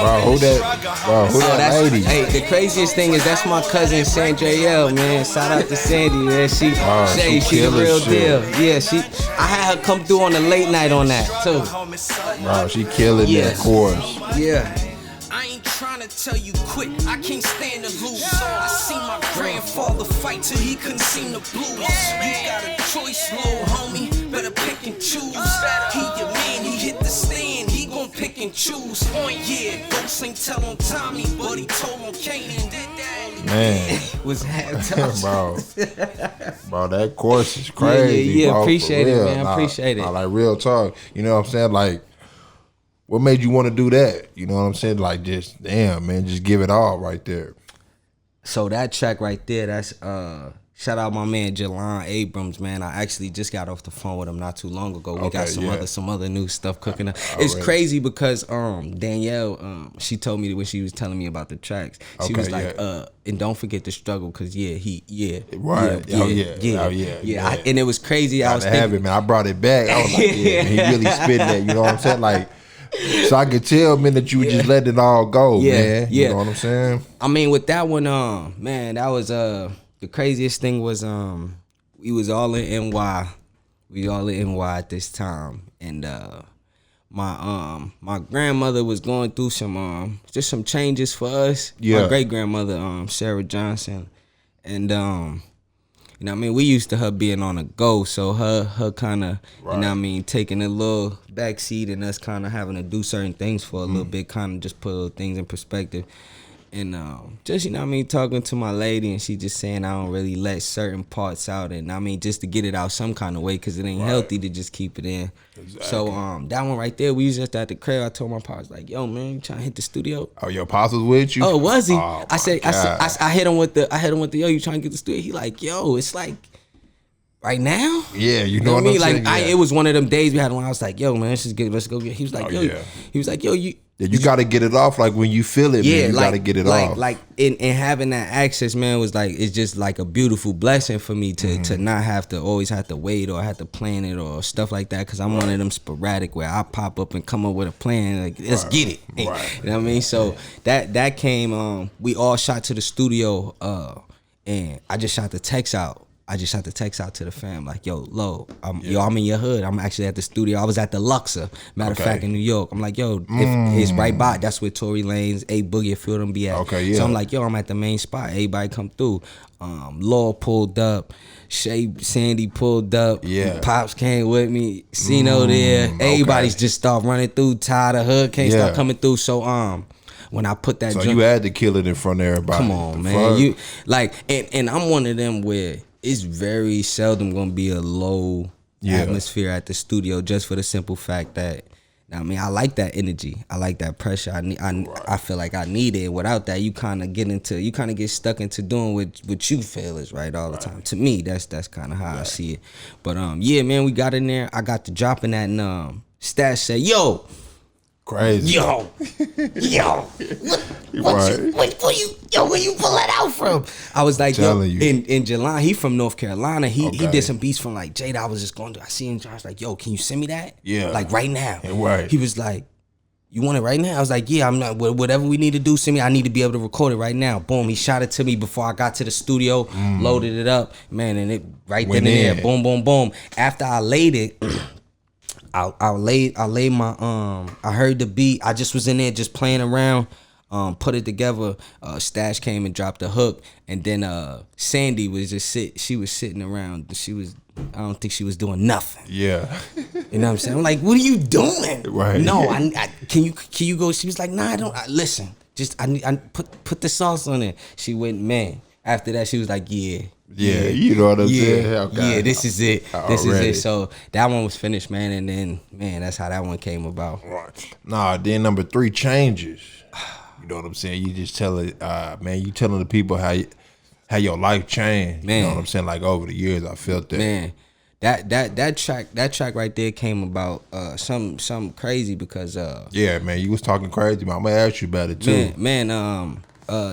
Bro, who that lady? Hey, the craziest thing is that's my cousin Sandriel, man. Shout out to Sandy, man. She the real deal. Yeah, I had her come through on the late night on that too. Bro, she killing that chorus. Yeah. I ain't trying to tell you quit, I can't stand to lose. I seen my grandfather fight till he couldn't sing the blues. You got a choice, little homie, better pick and choose. He your man, he hit the stand, he gon' pick and choose. Yeah, Ghost ain't tell on Tommy, but he told on Kanan. Man, was half bro, that chorus is crazy. Yeah, bro, appreciate it, man. Appreciate it. Like real talk, you know what I'm saying? Like, what made you want to do that? You know what I'm saying? Like, just damn, man, just give it all right there. So that track right there, that's shout out my man Jelon Abrams, man. I actually just got off the phone with him not too long ago. We got some other new stuff cooking up. It's crazy because Danielle, she told me when she was telling me about the tracks, she was like, and don't forget the struggle, cause and it was crazy. I was thinking, man. I brought it back. I was like, yeah, man, he really spitting that. You know what I'm saying? Like, so I could tell, man, that you were just letting it all go, man. You know what I'm saying? I mean, with that one, man, that was the craziest thing was we was all in NY. We all in NY at this time, and my grandmother was going through some just some changes for us. My great grandmother, Sarah Johnson, and you know what I mean, we used to her being on a go, so her kind of, you know what I mean, taking a little backseat and us kind of having to do certain things for a little bit, kind of just put things in perspective. And just, you know what I mean, talking to my lady, and she just saying I don't really let certain parts out, and I mean, just to get it out some kind of way, because it ain't healthy to just keep it in. Exactly. So that one right there, we was just at the crib. I told my pops, like, yo, man, you trying to hit the studio? Oh, your pops was with you? Oh, was he? Oh, I hit him with the yo, you trying to get the studio? He like, yo, it's like right now? Yeah, you know what I mean? Like, it was one of them days we had when I was like, yo, man, let's go get. He was like, you got to get it off, like when you feel it, man, you got to get it off. Like in having that access, man, was like, it's just like a beautiful blessing for me to not have to always have to wait or have to plan it or stuff like that, because I'm one of them sporadic where I pop up and come up with a plan, like, let's get it. You know what I mean? So that came, we all shot to the studio, and I just shot the text out. To the fam, like, yo, Lo, I'm in your hood. I'm actually at the studio. I was at the Luxor, matter of fact, in New York. I'm like, yo, if it's right by. That's where Tory Lanez, A Boogie, a few of them be at. So I'm like, yo, I'm at the main spot. Everybody come through. Law pulled up. Sandy pulled up. Pops came with me. Sino there. Everybody's just start running through. Tired of hood, can't start coming through. So when I put that, so you had to kill it in front of everybody. Come on, man. You like, and I'm one of them where it's very seldom gonna be a low atmosphere at the studio, just for the simple fact that, I mean, I like that energy. I like that pressure. I feel like I need it. Without that, you kind of get stuck into doing what you feel is right all the time. To me, that's kind of how I see it. But yeah, man, we got in there. I got to dropping that, and Stash said, yo, Crazy. Yo, where you pull that out from? I was like, yo, in July, he from North Carolina. He did some beats from like Jada. I was just going to, I see him, I was like, yo, can you send me that? Yeah. Like right now. Right. He was like, you want it right now? I was like, yeah, I'm not, whatever we need to do, send me. I need to be able to record it right now. Boom, he shot it to me before I got to the studio, loaded it up, man, and it right then and there, boom, boom, boom. After I laid it, I laid my I heard the beat. I just was in there just playing around, put it together. Stash came and dropped the hook, and then Sandy was just sitting around. I don't think she was doing nothing. Yeah. You know what I'm saying? I'm like, what are you doing? Right. No, can you go? She was like, nah, I don't. Listen, just I put the sauce on it. She went, man. After that, she was like, yeah, you know what I'm saying? Okay. Yeah, this is it. This is it. So that one was finished, man, and then, man, that's how that one came about. Right. Nah, then number 3, changes. You know what I'm saying? You just tell it, man, you telling the people how your life changed. Man. You know what I'm saying? Like over the years, I felt that. Man, that track right there came about something crazy because yeah, man, you was talking crazy, man. I'm gonna ask you about it too. Man,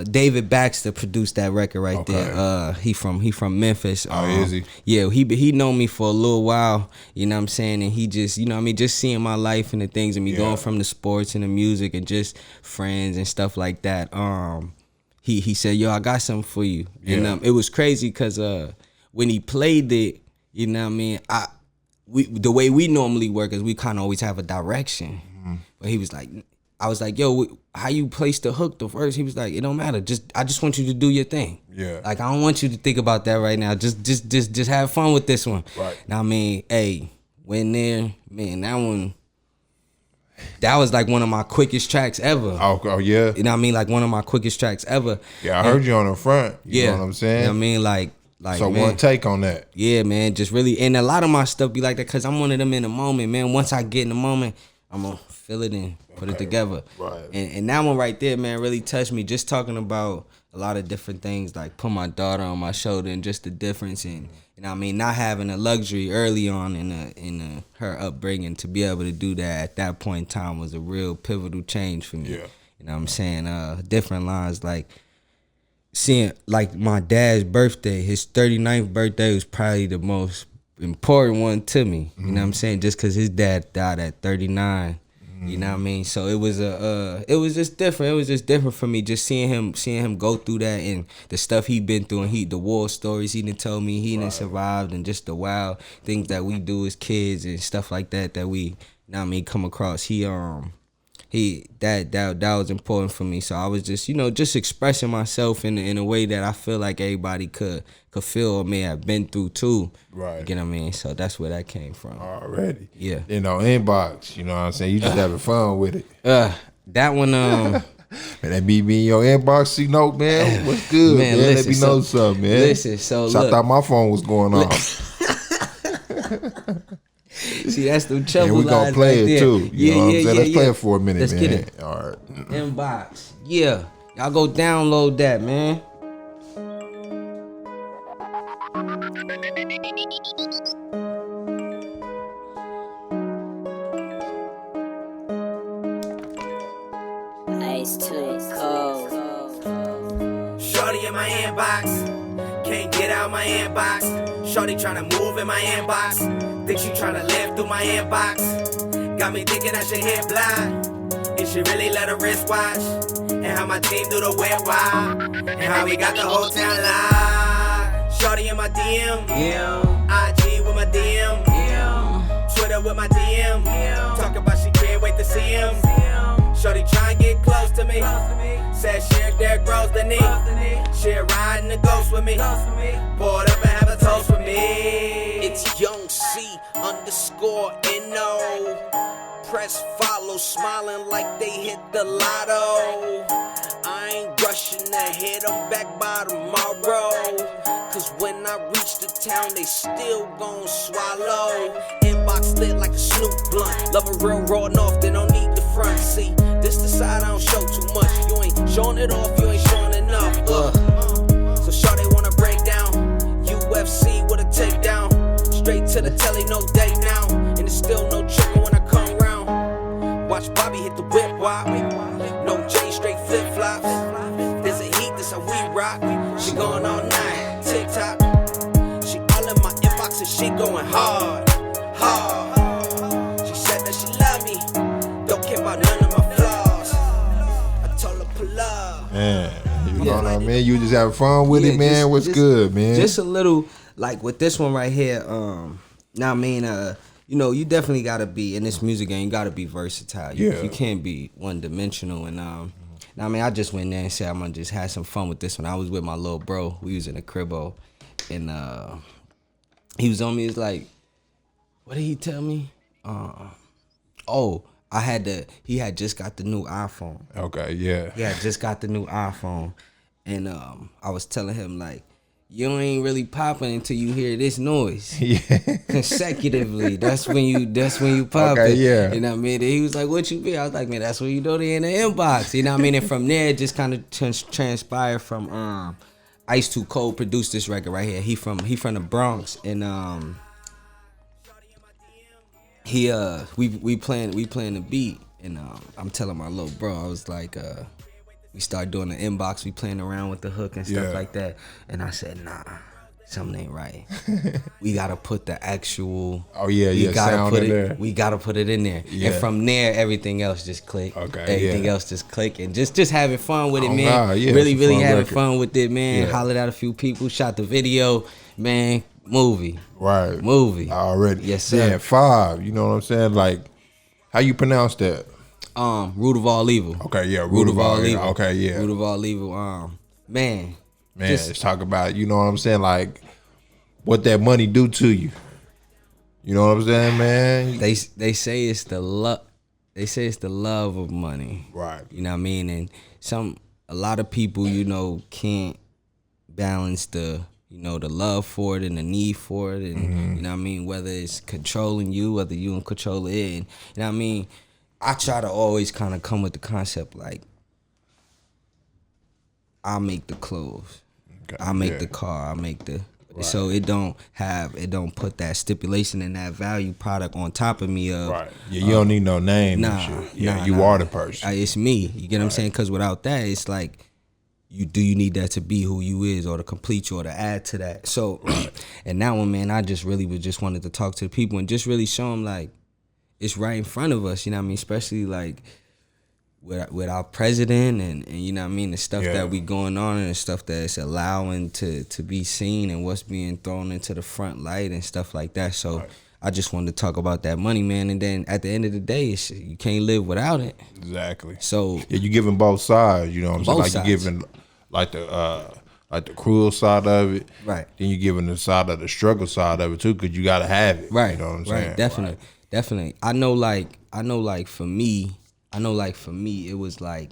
David Baxter produced that record right there. He from Memphis. Is he? Yeah, he known me for a little while, you know what I'm saying? And he just, you know what I mean, just seeing my life and the things and me going from the sports and the music and just friends and stuff like that. He said, yo, I got something for you. And it was crazy because when he played it, you know what I mean, the way we normally work is we kind of always have a direction. But he was like, I was like, yo, how you place the hook, the verse? He was like, it don't matter. I just want you to do your thing. Yeah. Like, I don't want you to think about that right now. Just have fun with this one. Right. Now, I mean, hey, went there, man, that was like one of my quickest tracks ever. Oh yeah. You know what I mean? Like one of my quickest tracks ever. Yeah, I heard you on the front. You know what I'm saying? You know what I mean? Like, so man, one take on that. Yeah, man, just really, and a lot of my stuff be like that because I'm one of them in the moment, man. Once I get in the moment, I'm gonna feel it and put it together. Right. And that one right there, man, really touched me. Just talking about a lot of different things, like put my daughter on my shoulder and just the difference in, you know what I mean, not having a luxury early on in her upbringing to be able to do that at that point in time was a real pivotal change for me. Yeah. You know what I'm saying? Different lines like seeing like my dad's birthday, his 39th birthday was probably the most important one to me. You know what I'm saying? Just because his dad died at 39. You know what I mean? So it was just different. It was just different for me, just seeing him go through that and the stuff he been through and the war stories he done told me he done survived and just the wild things that we do as kids and stuff like that we, you know what I mean, come across. That was important for me. So I was just, you know, just expressing myself in a way that I feel like everybody could feel or may have been through too. Right. You know what I mean? So that's where that came from. Already. Yeah. You know, inbox, you know what I'm saying? You just having fun with it. That one, man, that be me in your inbox, see note, man. What's good, man? Let me know something, man. Listen, so I thought my phone was going off. See, that's the trouble. And we gonna play right it too. You know what I'm saying? Let's play it for a minute, Let's man. Get it. All right. Inbox. Yeah. Y'all go download that, man. Ice too cold. Shorty in my inbox, can't get out my inbox. Shorty tryna move in my inbox, think she tryna live through my inbox. Got me thinking I should hit blind. Is she really let her wrist watch? And how my team do the wet wild, and how we got the whole town live. Shorty in my DM, IG with my DM, Twitter with my DM, talk about she can't wait to see him. Shorty try and get close to me, said shit there grows the knee. She riding the ghost with me, pour it up and have a toast with me. It's Young C _NO. Press follow, smiling like they hit the lotto. I ain't rushing to hit them back by tomorrow, cause when I reach the town, they still gon' swallow. Inbox lit like a Snoop blunt. Love a real raw north, they don't need the front. See, this the side I don't show too much. You ain't showing it off, you ain't showing enough. So shawty wanna break down UFC with a takedown. Straight to the telly, no date now. And it's still no tricking when I come round. Watch Bobby hit the wop. No J, straight flip flops. There's a heat, this how we rock. She going all night, TikTok. She all in my inbox and she going hard, hard. She said that she love me, don't care about none of my flaws. I told her pull up. Man, you know what I mean? You just having fun with it, man. What's good, man? Just a little, like with this one right here. Now I mean, you know, you definitely gotta be in this music game. You gotta be versatile. You can't be one dimensional. And now I mean, I just went there and said I'm gonna just have some fun with this one. I was with my little bro. We was in a cribbo, and he was on me. It's like, what did he tell me? He had just got the new iPhone. Okay, yeah. He had just got the new iPhone, and I was telling him like, you ain't really popping until you hear this noise. Yeah. Consecutively. That's when you pop Okay, it. yeah. You know what I mean? And he was like, what you be? I was like, man, that's when you know they in the inbox. You know what I mean? And from there, it just kind of transpired from Ice Too Cold produced this record right here. He from the Bronx, and we playing the beat, and I'm telling my little bro, I was like, we started doing the inbox, we playing around with the hook and stuff like that, and I said, nah, something ain't right. We gotta put the actual sound in there. We gotta put it in there, and from there everything else just click. Okay, everything else just click, and just having fun with it, man. God, yeah, really it's a having record. fun with it, man. Yeah. Hollered at a few people, shot the video, man. Movie. Already. Yes, sir. Yeah, 5. You know what I'm saying? Like, how you pronounce that? Root of all evil. Okay, yeah, root of all evil. Okay, yeah. Root of all evil. Man, let's talk about, you know what I'm saying, like what that money do to you. You know what I'm saying, man? They say it's the love. They say it's the love of money. Right. You know what I mean? And a lot of people, you know, can't balance the love for it and the need for it, and you know what I mean, whether it's controlling you, whether you in control of it. And, you know what I mean? I try to always kind of come with the concept like, I make the clothes, I make the car, I make the so it don't put that stipulation and that value product on top of me of Yeah, you don't need no name and shit. Yeah, you are the person. It's me. You get what I'm saying? Because without that, it's like, you need that to be who you is, or to complete you, or to add to that. So, and that one, man, I just really wanted to talk to the people and just really show them like it's right in front of us. You know what I mean? Especially like with our president and you know what I mean, the stuff that we going on and the stuff that's allowing to be seen and what's being thrown into the front light and stuff like that. So I just wanted to talk about that money, man. And then at the end of the day, you can't live without it. Exactly. So yeah, you giving both sides. You know what I'm saying? Like sides. you giving like the cruel side of it, right? Then you giving the side of the struggle side of it too, because you gotta have it, right? You know what I'm saying? Definitely, definitely. I know, like for me, it was like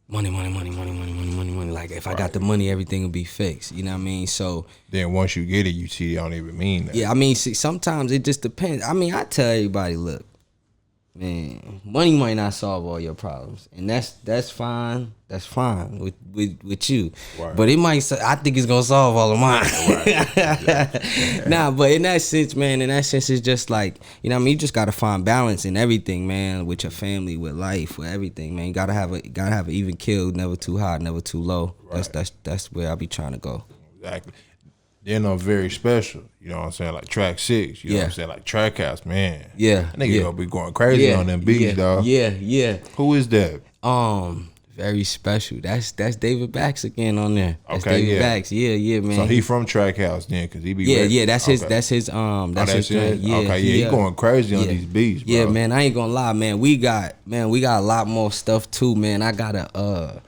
money. Like if I got the money, everything will be fixed. You know what I mean? So then once you get it, you see, it don't even mean that. Yeah, I mean, see, sometimes it just depends. I mean, I tell everybody, look, man, money might not solve all your problems, and that's fine. That's fine with you, right. But it might. I think it's gonna solve all of mine. Right. Nah, but in that sense, man, it's just like, you know what I mean. You just gotta find balance in everything, man. With your family, with life, with everything, man. You gotta have an even keel, never too high, never too low. Right. That's where I be trying to go. Exactly. Then I'm very special, you know what I'm saying? Like track 6, you know what I'm saying? Like Trackhouse, man. Yeah. That nigga gonna be going crazy on them beats, dog. Yeah. Who is that? Very special. That's David Bax again on there. That's okay, David Bax. Yeah, man. So he from Trackhouse then, cause he be that's his his joint. Yeah, okay, he going crazy on these beats, bro. Yeah, man, I ain't gonna lie, man. We got a lot more stuff too, man. I got a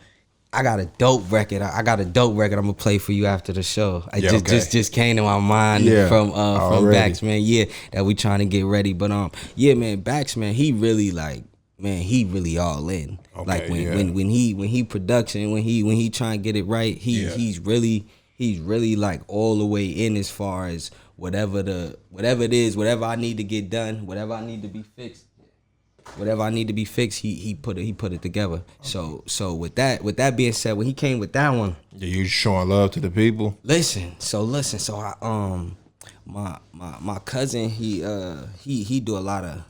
dope record. I got a dope record I'm gonna play for you after the show. Just came to my mind from Bax, man. Yeah, that we trying to get ready. But man, Bax, man, he really all in. Okay, like when he production, when he trying to get it right, he's really like all the way in as far as whatever it is, whatever I need to get done, whatever I need to be fixed. Whatever I need to be fixed, he put it together. Okay. So with that being said, when he came with that one, you showing love to the people. Listen. So I my cousin he do a lot of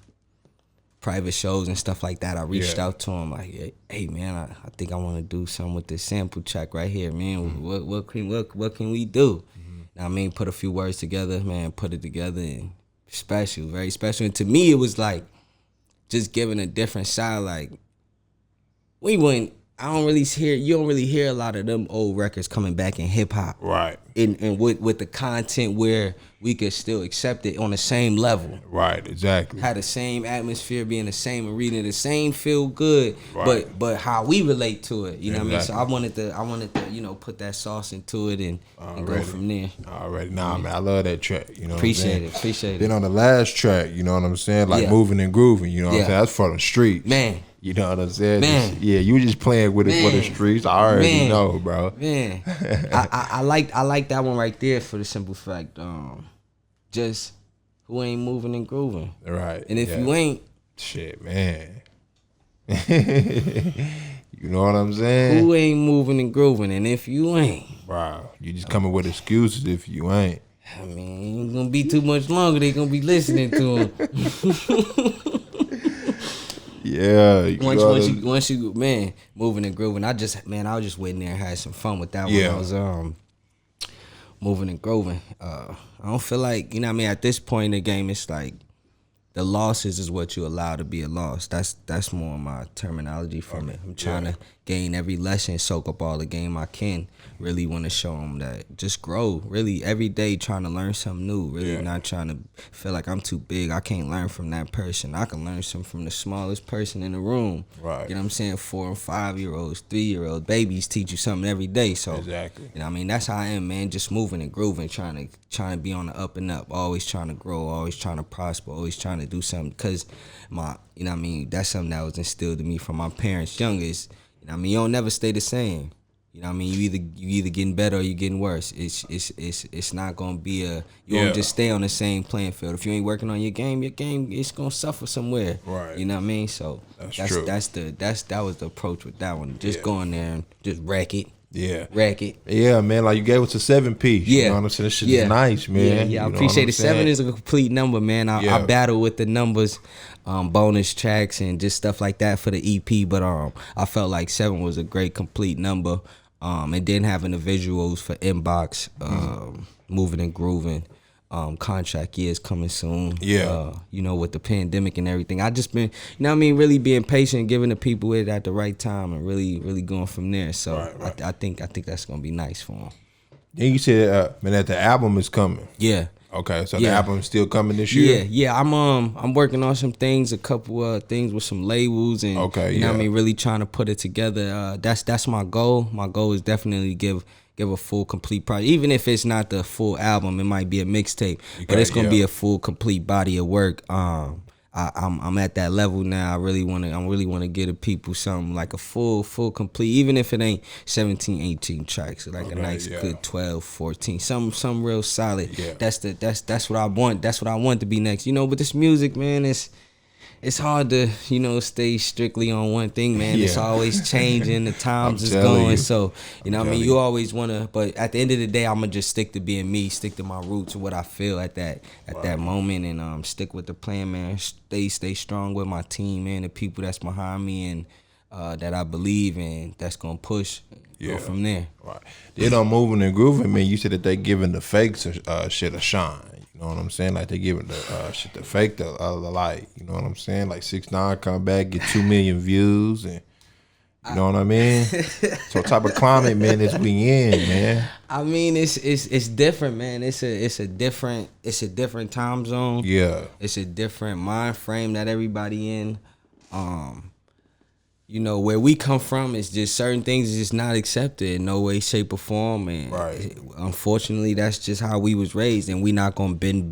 private shows and stuff like that, I reached out to him like, hey man, I think I want to do something with this sample track right here, man. What can we do? I mean, put a few words together, man, put it together, and special, very special. And to me, it was like just giving a different side. Like you don't really hear a lot of them old records coming back in hip hop, right? And with the content where we could still accept it on the same level, right? Exactly. Had the same atmosphere, be in the same arena, the same feel good, right. but how we relate to it, you know what I mean? So I wanted to put that sauce into it and go from there. Already, man, I love that track. You know, appreciate it. Then on the last track, you know what I'm saying, like moving and grooving. You know what I'm saying? That's for the streets, man. You know what I'm saying? Man. You were just playing with it for the streets. I already know, bro. Man, I like that one right there for the simple fact, just who ain't moving and grooving, right? And if you ain't, shit, man. You know what I'm saying? Who ain't moving and grooving, and if you ain't, bro, you just coming with excuses if you ain't. I mean, it ain't gonna be too much longer. They gonna be listening to him. Yeah. Once you man, moving and grooving. I was just waiting there and had some fun with that one. I was moving and grooving. I don't feel like, you know what I mean, at this point in the game, it's like the losses is what you allow to be a loss. That's more my terminology from it. I'm trying to gain every lesson, soak up all the game I can. Really want to show them that just grow. Really every day trying to learn something new. Really not trying to feel like I'm too big. I can't learn from that person. I can learn something from the smallest person in the room. Right. You know what I'm saying? 4 and 5-year-olds, 3-year-olds, babies teach you something every day. So exactly. You know what I mean? That's how I am, man. Just moving and grooving, trying to be on the up and up. Always trying to grow. Always trying to prosper. Always trying to do something. Cause you know what I mean? That's something that was instilled in me from my parents. Youngest. You know what I mean? You don't never stay the same. You know what I mean? You either getting better or you getting worse. It's not gonna be you don't just stay on the same playing field. If you ain't working on your game it's gonna suffer somewhere. Right. You know what I mean? So that's true. That was the approach with that one. Just go in there and just wreck it. Yeah. Wreck it. Yeah, man. Like you gave us a 7-piece. Yeah. You know what I'm saying? This shit is nice, man. Yeah, I appreciate it. 7 is a complete number, man. I battle with the numbers, bonus tracks and just stuff like that for the EP, but I felt like 7 was a great complete number. And then having the visuals for Inbox, moving and grooving, contract years coming soon. Yeah. With the pandemic and everything. I just been, you know what I mean, really being patient, giving the people it at the right time and really, really going from there. So right. I think that's gonna be nice for them. Then you said, man, that the album is coming. Yeah. Okay, so the album is still coming this year? Yeah. I'm working on some things, a couple things with some labels and you know what I mean, really trying to put it together. That's my goal. My goal is definitely give a full complete project. Even if it's not the full album, it might be a mixtape. But it's gonna be a full complete body of work. I'm at that level now. I really wanna give the people something like a full complete, even if it ain't 17, 18 tracks, like a nice good 12, 14, some real solid. Yeah. That's what I want. That's what I want to be next. With this music, man, it's hard to, stay strictly on one thing, man. Yeah. It's always changing. The times is going. So, what I mean? You always want to, but at the end of the day, I'm going to just stick to being me, stick to my roots, what I feel at that moment, and stick with the plan, man. Stay strong with my team, man, the people that's behind me and that I believe in, that's going to push. Go from there. Right. Then on moving and grooving, man, you said that they giving the fakes shit a shine. You know what I'm saying? Like they giving the shit the fake the light. You know what I'm saying? Like 6ix9ine come back, get 2 million views, and you know what I mean? So type of climate, man, is we in, man. I mean, it's different, man. It's a different time zone. Yeah. It's a different mind frame that everybody in. Where we come from, it's just certain things is just not accepted in no way, shape, or form. And unfortunately, that's just how we was raised, and we not gonna bend,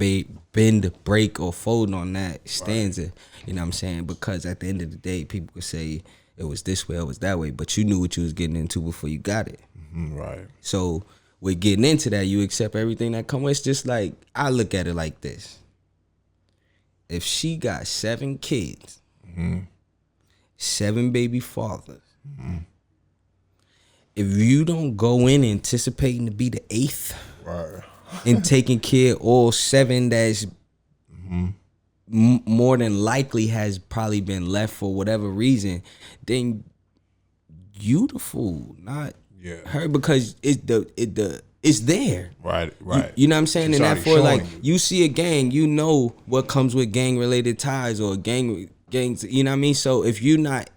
break, or fold on that stanza. Right. You know what I'm saying? Because at the end of the day, people could say it was this way, it was that way, but you knew what you was getting into before you got it. Mm-hmm, right. So with getting into that, you accept everything that comes. It's just like, I look at it like this: if she got 7 kids. Mm-hmm. 7 baby fathers. Mm-hmm. If you don't go in anticipating to be the 8th, right, and taking care of all 7 that's more than likely has probably been left for whatever reason, then you the fool, not her, because it's there. Right. You know what I'm saying? It's And that for like you. you see a gang, you know what comes with gang related ties or gangs, you know what I mean? So if you're not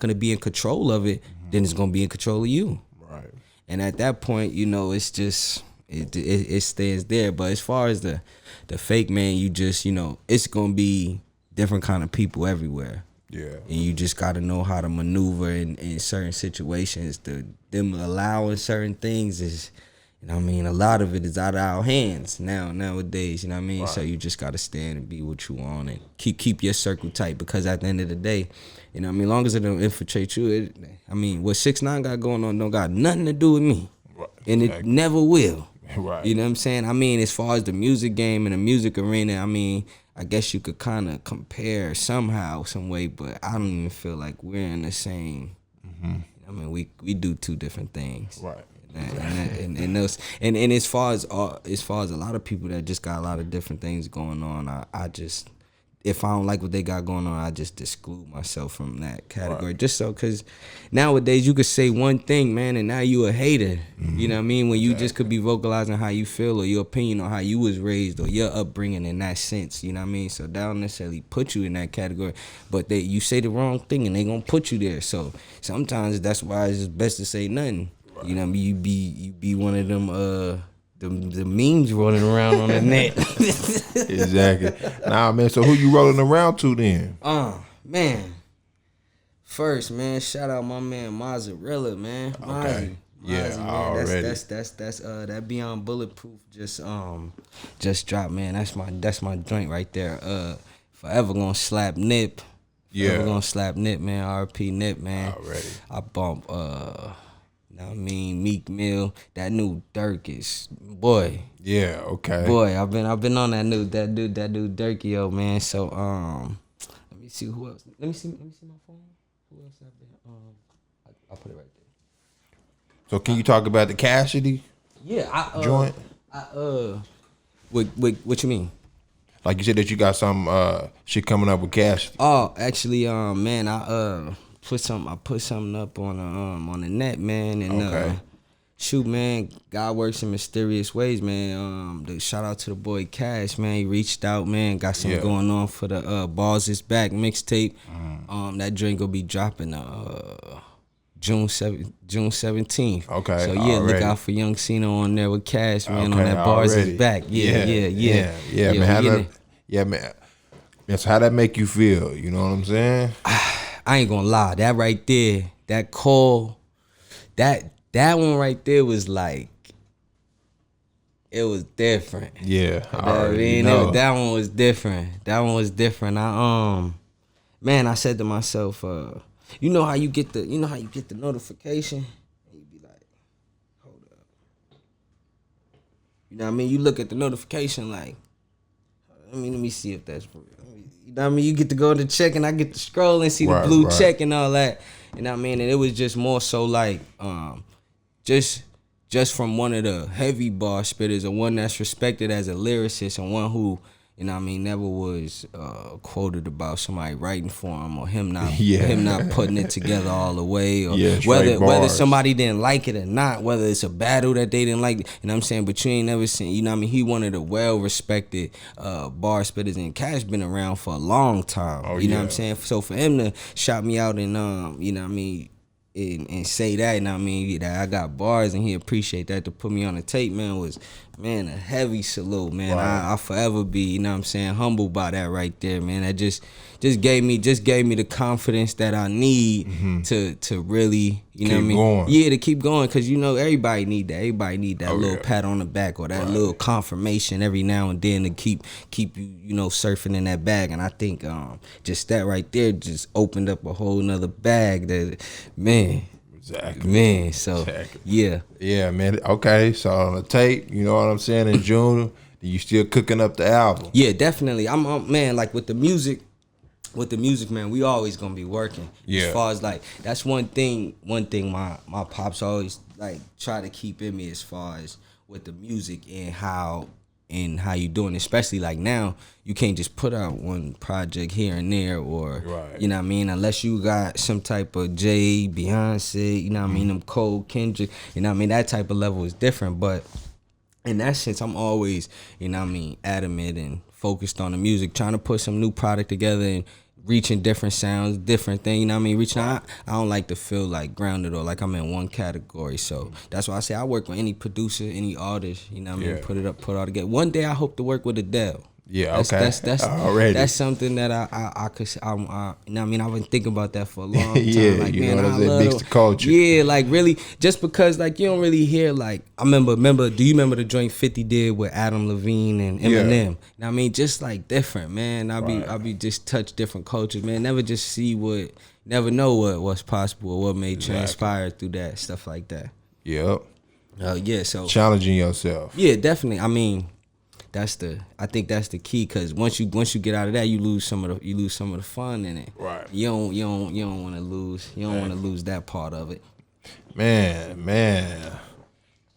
gonna be in control of it, then it's gonna be in control of you. Right. And at that point, you know, it's just it stands there. But as far as the fake man, you just, you know, it's gonna be different kind of people everywhere. Yeah. And you just gotta know how to maneuver in certain situations. Them allowing certain things is, you know what I mean, a lot of it is out of our hands nowadays, you know what I mean? Right. So you just gotta stand and be what you want and keep your circle tight, because at the end of the day, you know what I mean, as long as it don't infiltrate you, what 6ix9ine got going on don't got nothing to do with me. Right. And it never will. Right. You know what I'm saying? I mean, as far as the music game and the music arena, I mean, I guess you could kind of compare somehow, some way, but I don't even feel like we're in the same. I mean, we do two different things. Right. And as far as a lot of people that just got a lot of different things going on, I just, if I don't like what they got going on, I just exclude myself from that category. Right. Just so, because nowadays you could say one thing, man, and now you a hater. You know what I mean? When you just could be vocalizing how you feel or your opinion on how you was raised or your upbringing in that sense. You know what I mean? So they don't necessarily put you in that category, but you say the wrong thing and they gonna put you there. So sometimes that's why it's just best to say nothing. Right. You know what I mean? You be one of them the memes rolling around on the net. Exactly. Nah, man, so who you rolling around to then? Man. First, man, shout out my man Mozzarella, man. Okay. Mozzie, man. Already. That's that Beyond Bulletproof just dropped, man. That's my joint right there. Forever gonna slap Nip. Forever gonna slap Nip, man. RP Nip, man. Already. I bump I mean, Meek Mill, that new Dirk is, boy. Yeah, okay. Boy, I've been on that new Dirk, yo, man. So let me see who else. Let me see my phone. Who else I've been? I'll put it right there. So can you talk about the Cassidy? Yeah, joint. What you mean? Like you said that you got some shit coming up with Cassidy. Oh, actually, man, I put something up on the net, man, and shoot, man, God works in mysterious ways, man. Shout out to the boy Cash, man. He reached out, man, got something going on for the Balls Is Back mixtape. That drink will be dropping June 17th. Okay. So look out for Young Cena on there with Cash, man, on that Bars Is Back. Yeah, man. Man. So how that make you feel? You know what I'm saying? I ain't gonna lie, that right there, that call, that one right there was like, it was different. Yeah, I mean, that one was different. Man, I said to myself, you know how you get the notification, and you be like, hold up. You know what I mean? You look at the notification like, let me see if that's real. You know what I mean? You get to go to check, and I get to scroll and see the blue check and all that. You know what I mean? And it was just more so like, just from one of the heavy bar spitters, or one that's respected as a lyricist, and one who, you know what I mean, never was quoted about somebody writing for him, or him not putting it together all the way, or whether somebody didn't like it or not, whether it's a battle that they didn't like, you know what I'm saying? But you ain't never seen, you know what I mean? He one of the well-respected bar spitters, and Cash been around for a long time. You know what I'm saying? So for him to shout me out and, you know what I mean, and say that, you know what I mean, that I got bars and he appreciate that, to put me on the tape, man, was, man, a heavy salute, man. I'll forever be, you know what I'm saying, humbled by that right there, man. That just gave me the confidence that I need to really, you know what I mean? Going. Yeah, to keep going, because, you know, everybody need that. Everybody need that little pat on the back, or that little confirmation every now and then to keep you, you know, surfing in that bag. And I think just that right there just opened up a whole nother bag that, man. Exactly. Man, so yeah, man. Okay, so on the tape, you know what I'm saying, in June, you still cooking up the album? Yeah, definitely. I'm man, like with the music, man, we always gonna be working. As far as like, that's one thing my pops always like try to keep in me, as far as with the music and how in how you doing, especially like now. You can't just put out one project here and there, or Right. you know what I mean, unless you got some type of Jay, Beyonce, you know what I mean, them Cole, Kendrick, you know what I mean, that type of level is different. But in that sense, I'm always, you know what I mean, adamant and focused on the music, trying to put some new product together and reaching different sounds, different thing, you know what I mean, reaching out. I don't like to feel like grounded or like I'm in one category. So that's why I say I work with any producer, any artist, you know what I mean, Yeah. put it all together. One day I hope to work with Adele. Yeah, That's, okay. That's Already. that's something that I could, you know what I mean, I've been thinking about that for a long time. Yeah, like, you man, know what I'm I saying? love Mix the culture. Yeah, like really, just because like you don't really hear like, I remember, do you remember the joint 50 did with Adam Levine and Eminem? Yeah. You know what I mean, just like different, man. I be just touch different cultures, man. Never just never know what's possible or what may transpire through that, stuff like that. Yep. Yeah, so Challenging yourself. yeah, definitely. I mean, I think that's the key, because once you get out of that, you lose some of the fun in it. Right. You don't want to lose. You don't want to lose that part of it. Man,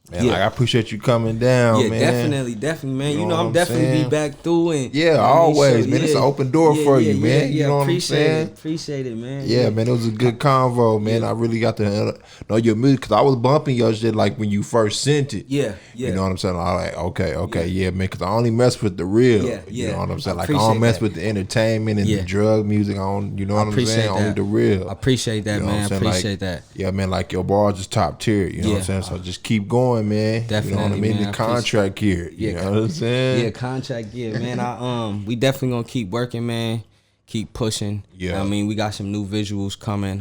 Yeah. like I appreciate you coming down, Yeah, man. definitely, man. You know, what I'm definitely saying? be back through and Yeah, you know what I mean? always, So, man. It's an open door for you, man. You know what I'm appreciate saying? Appreciate it, man. Yeah, man, it was a good convo, man. I really got to know your music, because I was bumping your shit like when you first sent it. Yeah. You know what I'm saying? I was like, okay, yeah, man, because I only mess with the real. Yeah, You yeah. know what I'm saying? I Like, I don't appreciate mess that. with the entertainment and Yeah. the drug music. I don't, you know what I'm saying? Only the real. I appreciate that, You know what man. I'm I saying? appreciate Like, that. Yeah, man, like your bars is top tier. You know what I'm saying? So just keep going, man. Definitely, You know what I mean? man. The contract here. You know what I'm saying? Yeah, contract, yeah, man. We definitely gonna keep working, man. Keep pushing. Yeah. I mean, we got some new visuals coming.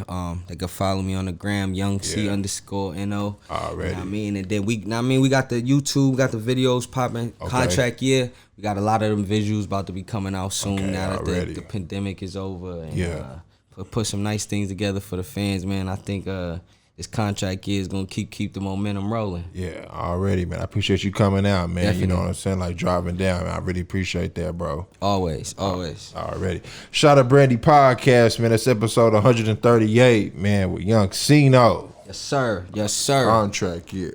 They can follow me on the gram, YoungC_NO. Already. You know what I mean? And then we got the YouTube, we got the videos popping. Okay. Contract, yeah. We got a lot of them visuals about to be coming out soon, Okay, now that already. the pandemic is over. And, Yeah. put some nice things together for the fans, man. I think this contract is gonna keep the momentum rolling. Yeah, already, man. I appreciate you coming out, man. Definitely. You know what I'm saying? Like driving down, man. I really appreciate that, bro. Always. Already. Shout out Brandy Podcast, man. That's episode 138, man, with Young Cino. Yes, sir. Contract, yeah.